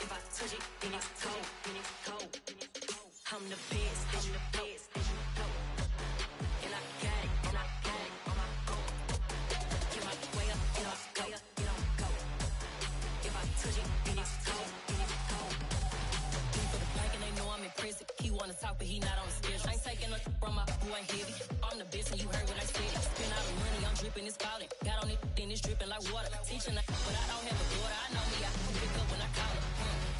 If I touch it, then it's cold, then it's cold. I'm the best, I'm the best, as you know. And I got it, and I got it on my own. Get my way up, get my go, go. If I touch it, then it's cold, then it's cold. For the bank and they know I'm in prison. He wanna talk, but he not on the schedule. I ain't taking no from my boy heavy. I'm the best and you heard what I said. Spend all the money, I'm dripping, it's falling. Got on it, then it's dripping like water. Teaching but I don't have a daughter. I know me, I can pick up when I call her.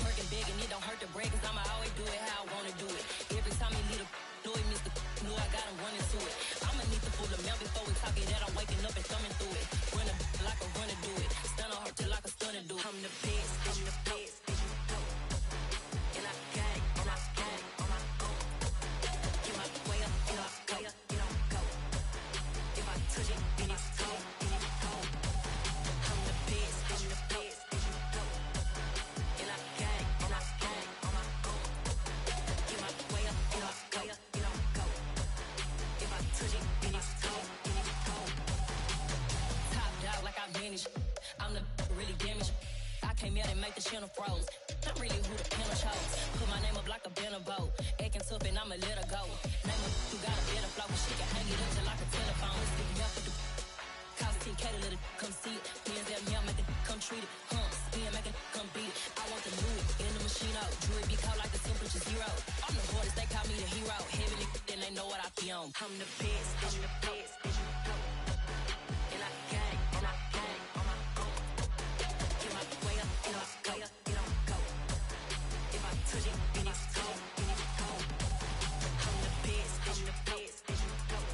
Working big and it don't hurt to break, cause I'ma always do it how I wanna do it. Every time he lead a know he missed the know I got him running to it. I'ma need to pull the mouth before we talk it that I'm waking up and thumbing through it. Run a like a runner do it. Stun on her till like a stunner do it. I'm the best, I'm the best, as you know. And I got it, and I got it on my own. Get my way up, get my go, go. If I touch it, then it's cold, then it's cold. I'm the best, I'm the best, as you know. And I got it, and I got it on my own. Get my way up, get my go. If I touch it, then it's cold, then it's cold. Top dog like I vanished. I'm the really damaged. I came out and make the channel froze. I'm really who the panel chose. Put my name up like a banner boat. Acting tough and I'ma let her go. Name her, you got a better flow. She can hang it up just like a telephone. Stick me up with the cost 10K to let it come see it. Hands down here, make it come treat it. Spin, make it come beat it. I want the new in the machine out. Jewelry be cold like the temperature zero. I'm the hardest, they call me the hero. Heavy nigga, then they know what I be on. I'm the best, I'm the best, as you know. And I got it, and I got it on my own. Get my way up, get my go, go. If I touch it, then it's cold, then it's cold. I'm the best, as you know.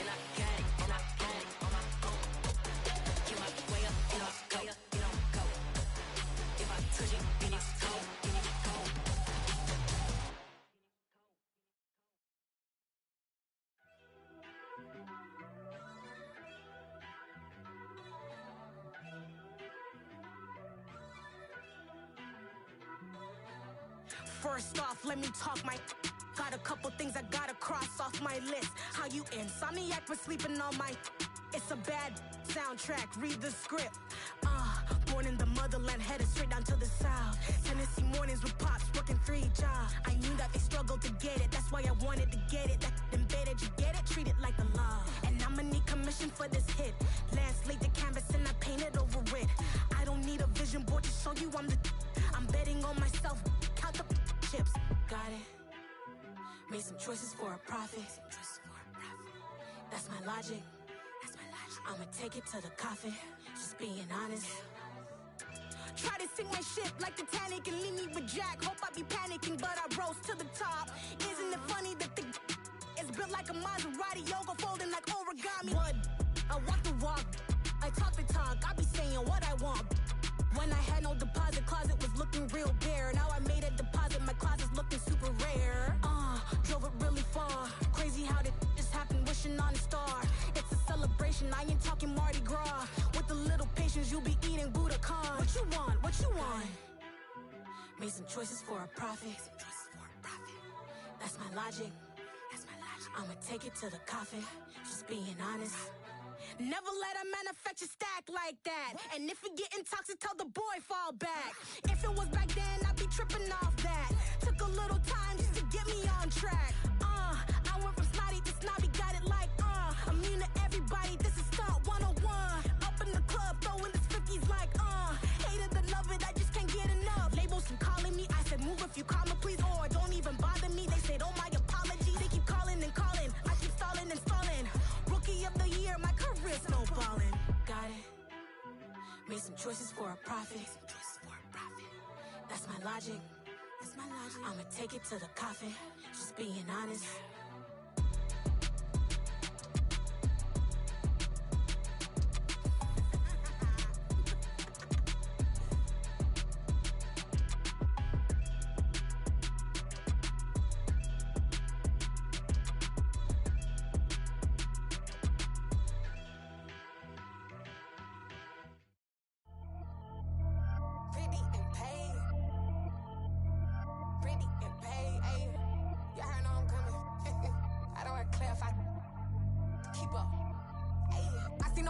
And I got it, and I got it on my own. Get my way up, get my go, go. If I touch it, then it's cold, then it's cold. First off, let me talk my. Got a couple things I gotta cross off my list. How you insomniac for sleeping on my. It's a bad soundtrack, read the script. Born in the motherland, headed straight down to the south. Tennessee mornings with pops, working 3 jobs. I knew that they struggled to get it, that's why I wanted to get it. That embedded, you get it, treat it like the law. And I'ma need commission for this hit. Last laid the canvas and I painted over it. I don't need a vision board to show you I'm the. I'm betting on myself, count the chips. Got it. Made some choices for a profit. That's my logic. I'ma take it to the coffin. Just being honest. Try to sink my ship like Titanic and leave me with Jack. Hope I be panicking, but I rose to the top. Isn't it funny that the It's built like a Maserati, yoga folding like origami. Wood, I walk the walk, I talk the talk, I be saying what I want. When I had no deposit, closet was looking real bare. Now I made a deposit, my closet's looking super rare. Drove it really far. Crazy how did this happen, wishing on a star. It's a celebration, I ain't talking Mardi Gras. With a little patience, you'll be eating Budokan. What you want, what you want? Made some choices for a profit. That's my logic. I'ma take it to the coffin, just being honest. Never let a manufacture stack like that. And if it getting toxic, tell the boy fall back. If it was back then, I'd be tripping off that. Took a little time just to get me on track. I went from snotty to snobby, got it like, immune to everybody, this is stunt 101. Up in the club, throwing the 50s like, hated to love it, I just can't get enough. Labels and calling me, I said move if you call me, please, or don't even bother me. They said, oh my apologies, they keep calling and calling. I keep stalling and stalling. Rookie of the year, my career snowballing. Got it. Made some choices for a profit. That's my logic. I'ma take it to the coffin, just being honest.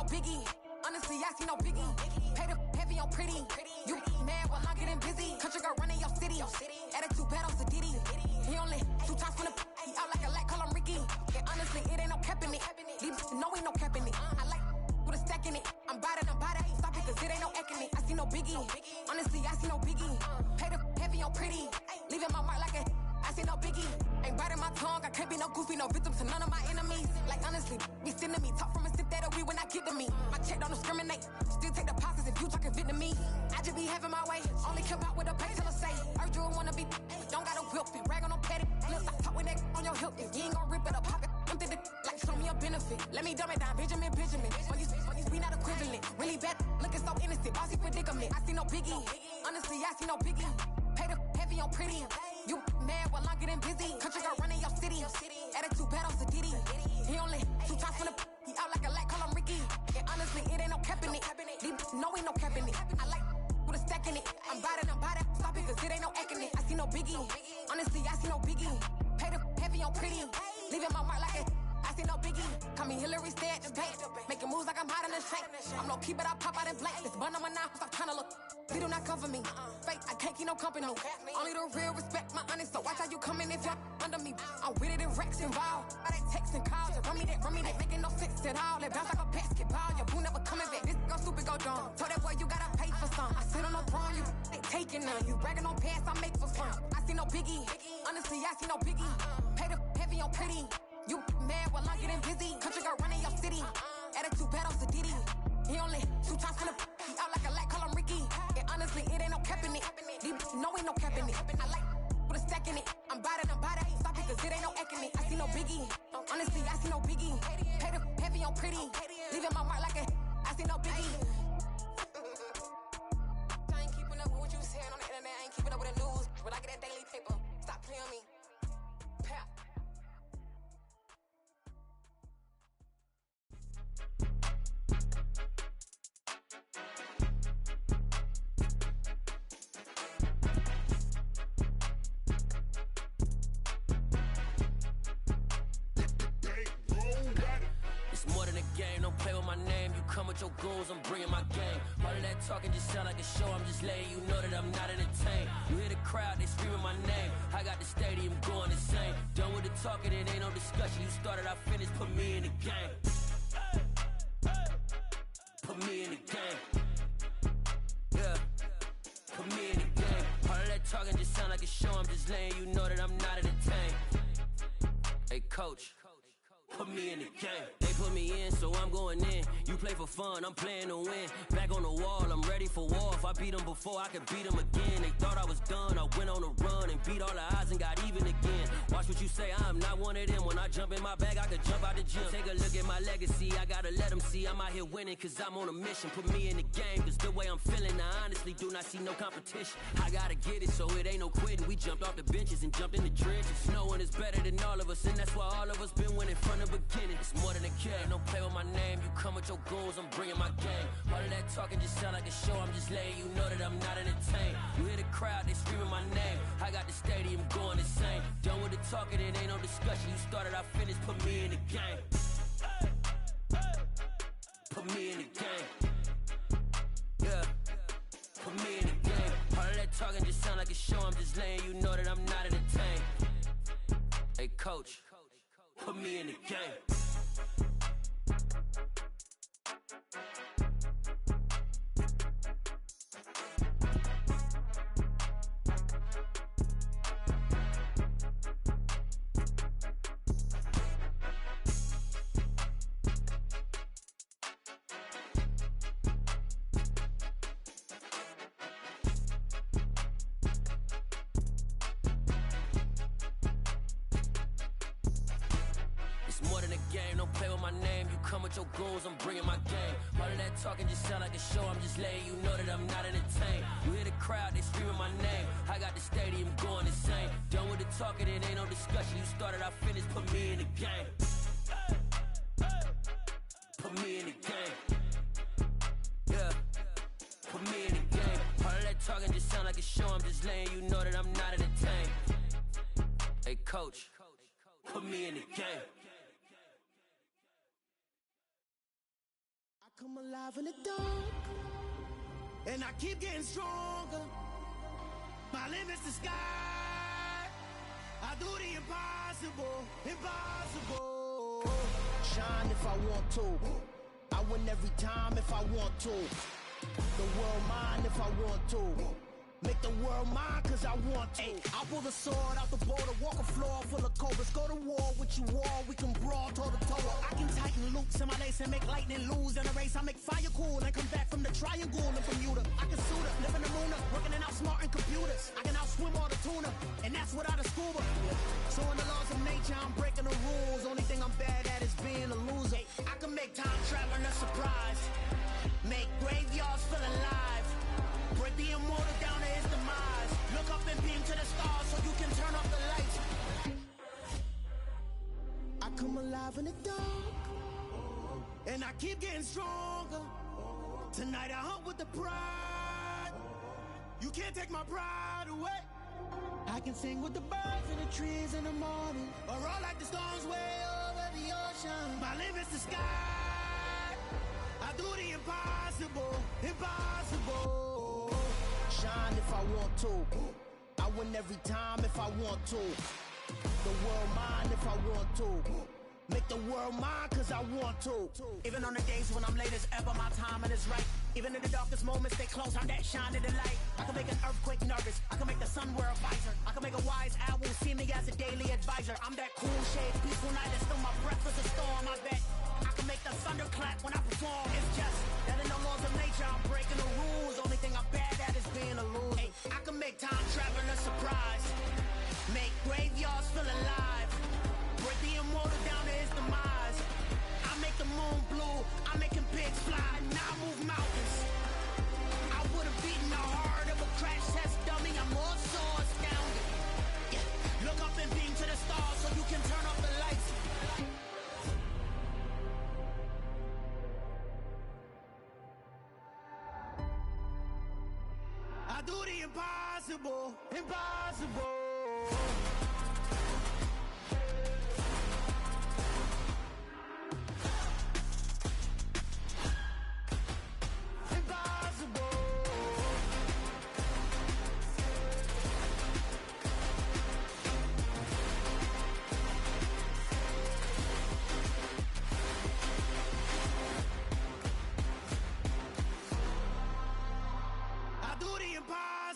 Biggie, honestly, I see no biggie. Pay the heavy on pretty. You mad while I'm getting busy. Country girl running your city. Attitude bad on Diddy. He only 2 times from the he out like a LAC, call him Ricky. And honestly, it ain't no cap in it. Leave no ain't no cap in it. I like with a stack in it. I'm bad. Stop it, cause it ain't no eck in it. I see no biggie. Honestly, I see no biggie. Pay the heavy on pretty. Leaving my mark like a I see no biggie. Ain't biting my tongue. I can't be no goofy, no victim to none of my enemies. Like honestly, be sending me talk from a sip that'll be when I get to me. My check don't discriminate. Still take deposits if you talking Vietnamese. I just be having my way. Only come out with a pay till I say. Urge you wanna be. Don't got no whip. Rag on no petty. Lips, I talk with that on your hip. If you ain't gon' rip it up, pop it. I'm thinking like show me a benefit. Let me dumb it down, Benjamin. On you, we not equivalent. Really bad, looking so innocent. Bossy predicament. I see no biggie. Honestly, I see no biggie. Pay the heavy on pretty. You mad while I'm getting busy. Country girl running your city. Attitude bad on Diddy. He only 2 times from the he out like a LAC, call him Ricky. And honestly, it ain't no cap in it. No ain't no cap in it. I like with a stack in it. I'm bad. Stop it, cause it ain't no eck in it. I see no biggie. Honestly, I see no biggie. Pay the heavy on pretty. Leaving my mark like a I see no biggie. Call me Hillary, stay at the bank. Making moves like I'm hiding in the shank. I'm low key, but I pop out in blank. This bun on my knife, stop trying to look. They do not cover me. Fake, I can't keep no company. Only the real respect my honest. So watch how you coming if you're under me. I'm with it in Rex involved. All that text and calls. Just run me that. Making no sense at all. That bounce like a basketball. Your boo never coming back. This go stupid, go dumb. Told that boy you gotta pay for some. I sit on the throne, you ain't taking none. You bragging on pants, I make for fun. I see no biggie. Honestly, I see no biggie. Pay the heavy on pretty. You mad while I'm getting busy. Country girl running your city. Attitude bad on Diddy. He only 2 times from the he out like a LAC, call him Ricky. And honestly, it ain't no cap in it. No ain't no cap in it. I like with a stack in it. I'm bad. Stop it, cause it ain't no eck in it. I see no biggie. Honestly, I see no biggie. Pay the heavy on pretty. Leaving my mark like a I see no biggie. I ain't keeping up with what you saying on the internet. I ain't keeping up with the news. When I get that daily paper, stop playing me. Pap. Don't play with my name, you come with your goons, I'm bringing my game. All of that talking just sound like a show, I'm just letting you know that I'm not entertained. You hear the crowd, they screaming my name. I got the stadium going insane. Done with the talking, it ain't no discussion. You started, I finished, put me in the game. Put me in the game. Yeah, put me in the game. All of that talking just sound like a show, I'm just letting you know that I'm not entertained. Hey coach, put me in the game. They put me in, so I'm going in. You play for fun, I'm playing to win. Back on the wall, I'm ready for war. If I beat them before, I could beat them again. They thought I was done, I went on a run and beat all the odds and got even again. Watch what you say, I'm not one of them. When I jump in my bag, I could jump out the gym. Take a look at my legacy, I gotta let them see I'm out here winning, cause I'm on a mission. Put me in the game, cause the way I'm feeling, I honestly do not see no competition. I gotta get it, so it ain't no quitting. We jumped off the benches and jumped in the trenches. No one is better than all of us, and that's why all of us been winning from the beginning. It's more than a care, don't play with my name. You come with your goons, I'm bringing my game. All of that talking just sound like a show, I'm just letting you know that I'm not entertained. You hear the crowd, they screaming my name. I got the stadium going insane. Done with the talking, it ain't no discussion. You started, I finished, put me in the game. Put me in the game. Yeah, put me in the game. All of that talking just sound like a show, I'm just letting you know that I'm not entertained. Hey coach, put me in the game. It's more than a game, don't play with my name. You come with your goons, I'm bringing my game. All of that talking just sound like a show, I'm just letting you know that I'm not entertained. You hear the crowd, they screaming my name. I got the stadium going insane. Done with the talking, it ain't no discussion. You started, I finished, put me in the game. Put me in the game. Yeah, put me in the game. All of that talking just sound like a show, I'm just letting you know that I'm not entertained. Hey coach, put me in the game. Come alive in the dark, and I keep getting stronger. My limit's the sky. I do the impossible, impossible. Shine if I want to. I win every time if I want to. The world mine if I want to. Make the world mine cause I want to. I'll pull the sword out the border, walk a floor full of cobras. Go to war with you all, we can brawl toe to toe. I can tighten loops in my lace and make lightning lose in a race. I make fire cool and come back from the triangle in Bermuda. I can suit up, live in the moon up, working and outsmarting computers. I can outswim all the tuna, and that's without a scuba. So in the laws of nature, I'm breaking the rules. Only thing I'm bad at is being a loser. I can make time traveling a surprise, make graveyards feel alive. Break the immortal down to his demise. Look up and beam to the stars so you can turn off the lights. I come alive in the dark, and I keep getting stronger. Tonight I hunt with the pride. You can't take my pride away. I can sing with the birds and the trees in the morning, or roll like the storms way over the ocean. My limit's the sky. I do the impossible, impossible. Shine if I want to. I win every time if I want to. The world mine if I want to. Make the world mine cause I want to. Even on the days when I'm late as ever, my timing is right. Even in the darkest moments, stay close, I'm that shining the light. I can make an earthquake nervous, I can make the sun wear a visor. I can make a wise owl see me as a daily advisor. I'm that cool shade, peaceful night, and still my breath is a storm, I bet. I can make the thunder clap when I perform. It's just that in the laws of nature, I'm breaking the rules. Only thing I'm bad at is being a loser. I can make time travel a surprise, make graveyards feel alive. Break the immortal down to his demise. I make the moon blue, I'm making pigs fly. Now I move mountains. I would've beaten the heart of a crash test dummy. I'm more so astounded. Yeah. Look up and beam to the stars so you can turn off the lights. I do the impossible, impossible.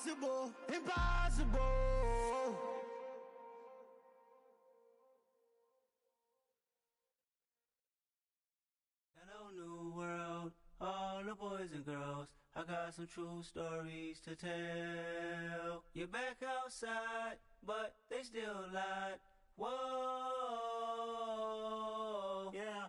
Impossible, impossible. boys and girls, I got some true stories to tell. You're back outside, but they still lied. Whoa, yeah.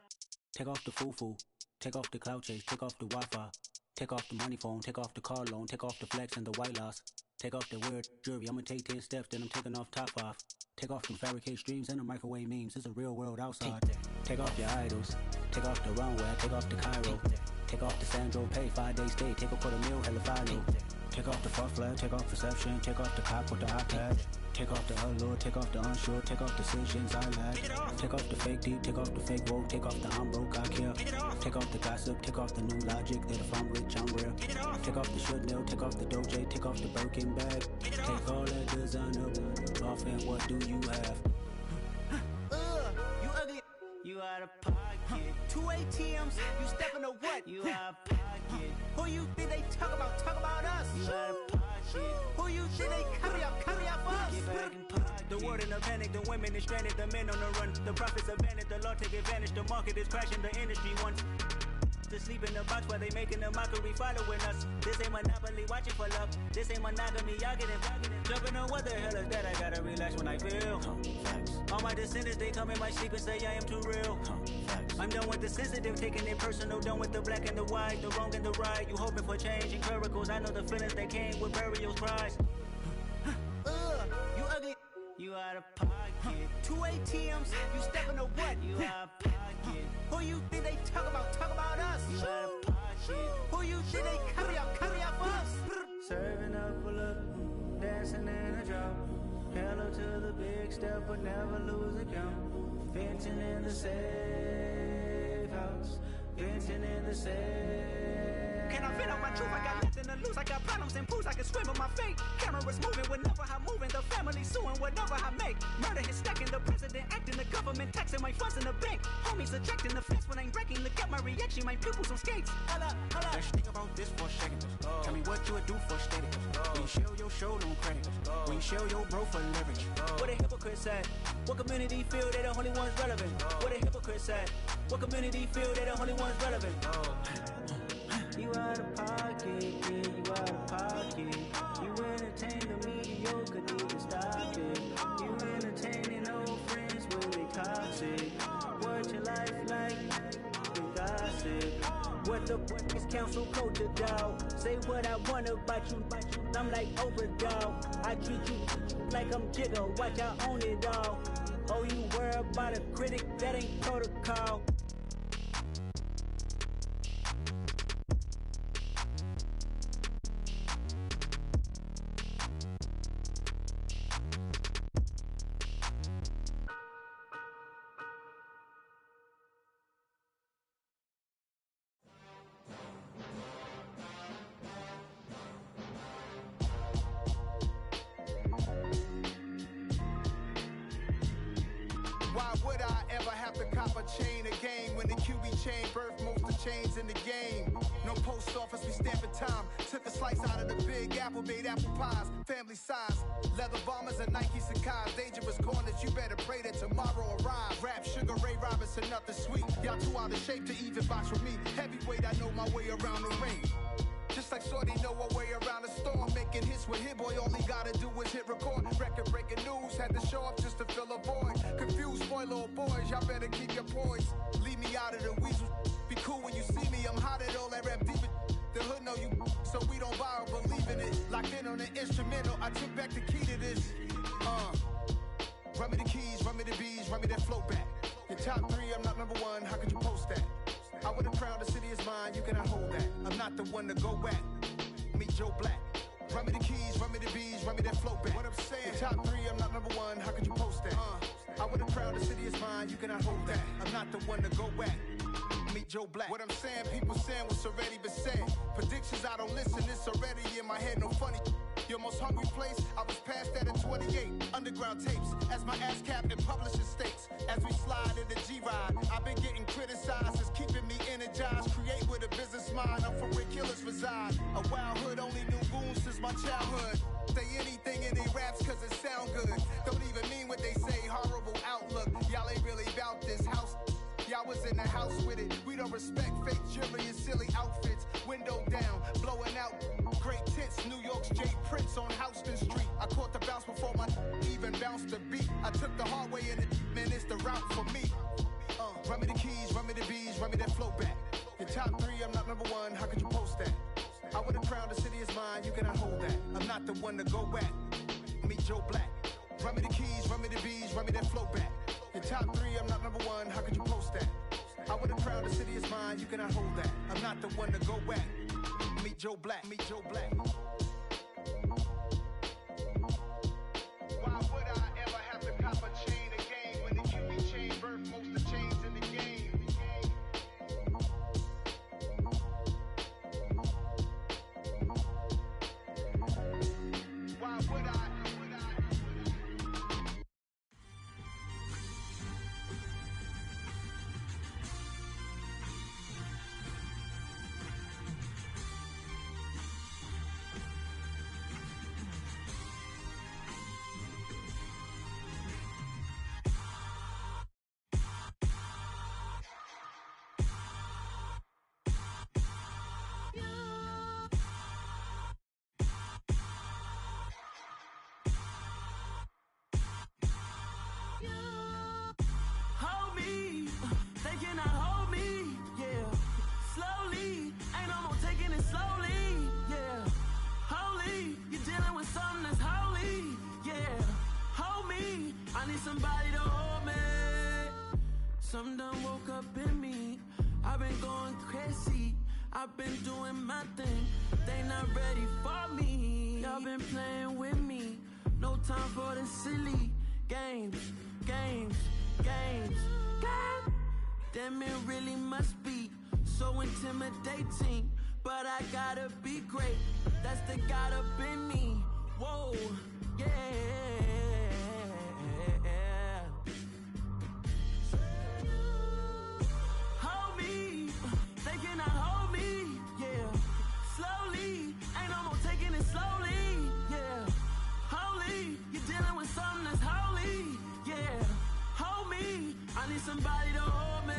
Take off the foo-foo, take off the cloud chase, take off the Wi-Fi. Take off the money phone, take off the car loan, take off the flex and the white loss. Take off the weird jewelry, I'ma take 10 steps, then I'm taking off top off. Take off them fabricated streams and the microwave memes, it's a real world outside. Take off your idols, take off the runway, take off the Cairo. Take off the Sandro, pay 5 days stay, take a $250,000, hella final. Take off the fuck flag, take off perception, take off the cop with the iPad. Take off the allure, take off the unsure, take off decisions I lack. Take off the fake deep, take off the fake woke, take off the I'm broke, I care. Take off the gossip, take off the new logic that if I'm rich, I'm real. Take off the Chanel, take off the Doja, take off the Birkin bag. Take all that designer off and what do you have? You ugly, you out of pocket. 2 ATMs, you stepping to what? You out of pocket. Who you think they talk about? Talk about us. You out of pocket. Who you think they carry up us? Get back in pocket. The world in a panic, the women is stranded, the men on the run. The profits abandoned, the law take advantage, the market is crashing, the industry wants to sleep in the box while they making a mockery following us. This ain't Monopoly, watching for love. This ain't monogamy, y'all get it. Jumping on what the hell is that? I gotta relax when I feel. All my descendants, they come in my sleep and say I am too real. I'm done with the sensitive, taking it personal. Done with the black and the white, the wrong and the right. You hoping for change and miracles. I know the feelings that came with burial cries. You ugly. You out of pocket. 2 ATMs, you stepping to what? You out of pocket. Who you think they talk about? Talk about us. You out of pocket. Who you think they carry up us? Serving up a look, dancing in a drop. Hello to the big step, but never lose a count. Venting in the safe house. Venting in the safe. Can I vent out my truth? I got nothing to lose. I got problems and pools. I can swim with my fate. Cameras moving whenever I'm moving. The family suing whatever I make. Murder is stacking. The president acting. The government taxing my funds in the bank. Homies ejecting the fence when I'm breaking. Look at my reaction. My pupils on skates. Holla, holla. Let's think about this for a second. Tell me what you would do for steady. When you show your show, no credit. When you show your bro for leverage. What a hypocrite said. What community feel they the only ones relevant? What a hypocrite said. What community feel they the only ones relevant? You out of pocket, yeah, you out of pocket. You entertain the mediocre, need to stop it. You entertaining old friends when they toxic. What your life like? You gossip. What the is council culture, dog? Say what I want about you, I'm like overdog. I treat you like I'm Jigga, watch I own it all. Oh, you worry about a critic, that ain't protocol. Why would I ever have to cop a chain again when the QB chain birthed most of chains in the game? No post office, we stamping time. Took a slice out of the big apple, made apple pies, family size. Leather bombers and Nike Sakai's. Dangerous corners, you better pray that tomorrow arrives. Rap, Sugar Ray Robinson, nothing sweet. Y'all too out of shape to even box with me. Heavyweight, I know my way around the ring. Just like Shorty know her way around the storm. Making hits with Hit Boy, all he gotta do is hit record. Record breaking news, had to show up just to fill a void. Confused boy, little boys, y'all better keep your poise. Leave me out of the weasel. Be cool when you see me, I'm hot at all that rap deep. The hood know you, so we don't borrow, believe in it. Locked in on the instrumental, I took back the key to this. Run me the keys, run me the bees, run me that flow back. Your top 3, I'm not number 1, how could you post that? I would have crowned the city is mine, you cannot hold that. I'm not the one to go back. Meet Joe Black. Run me the keys, run me the bees, run me that flow back. What I'm saying, your top 3, I'm not number 1, how could you post that? I would have crowned the city is mine, you cannot hold that. I'm not the one to go back. Meet Joe Black. What I'm saying, people saying what's already been said. Predictions, I don't listen, it's already in my head, no funny. Your most hungry place, I was past that at 28. Underground tapes, as my ass capped in publishing states. As we slide in the G-Ride, I've been getting criticized, it's keeping me energized. Create with a business mind, I'm from where killers reside. A wild hood, only knew goons since my childhood. Say anything in they raps cause it sound good. Don't even mean what they say, horrible outlook. Y'all ain't really about this house. Y'all was in the house house with it. We don't respect fake jewelry and silly outfits. Window down, blowing out great tits. New York's J. Prince on Houston Street. I caught the bounce before my even bounced the beat. I took the hard way in it, man, it's the route for me. Run me the keys, run me the bees, run me that flow back. Your top three, I'm not number one, how could you post that? I would've crowned the city is mine, you cannot hold that. I'm not the one to go back. Meet Joe Black. Run me the keys, run me the bees, run me that flow back. Your top three, I'm not number one, how could you post that? I would've crowned the city is mine, you cannot hold that. I'm not the one to go back. Meet Joe Black, meet Joe Black. Why would I ever have to cop a chain again when the QB chain birthed most of the chains in the game? Why would I? Hold me, they cannot hold me, yeah. Slowly, ain't no more taking it slowly, yeah. Holy, you're dealing with something that's holy, yeah. Hold me, I need somebody to hold me. Something done woke up in me. I've been going crazy, I've been doing my thing. They not ready for me. Y'all been playing with me. No time for the silly games, games, games, games. Damn, it really must be so intimidating. But I gotta be great. That's the God up in me. Whoa, yeah. Hold me, they cannot hold me, yeah. Slowly, ain't no more taking it slowly, yeah. Holy, you're dealing with something that's holy, yeah. Hold me, I need somebody to hold me.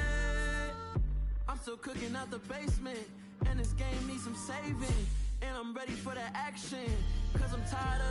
I'm still cooking out the basement, and this game needs some saving. And I'm ready for the action, cause I'm tired of the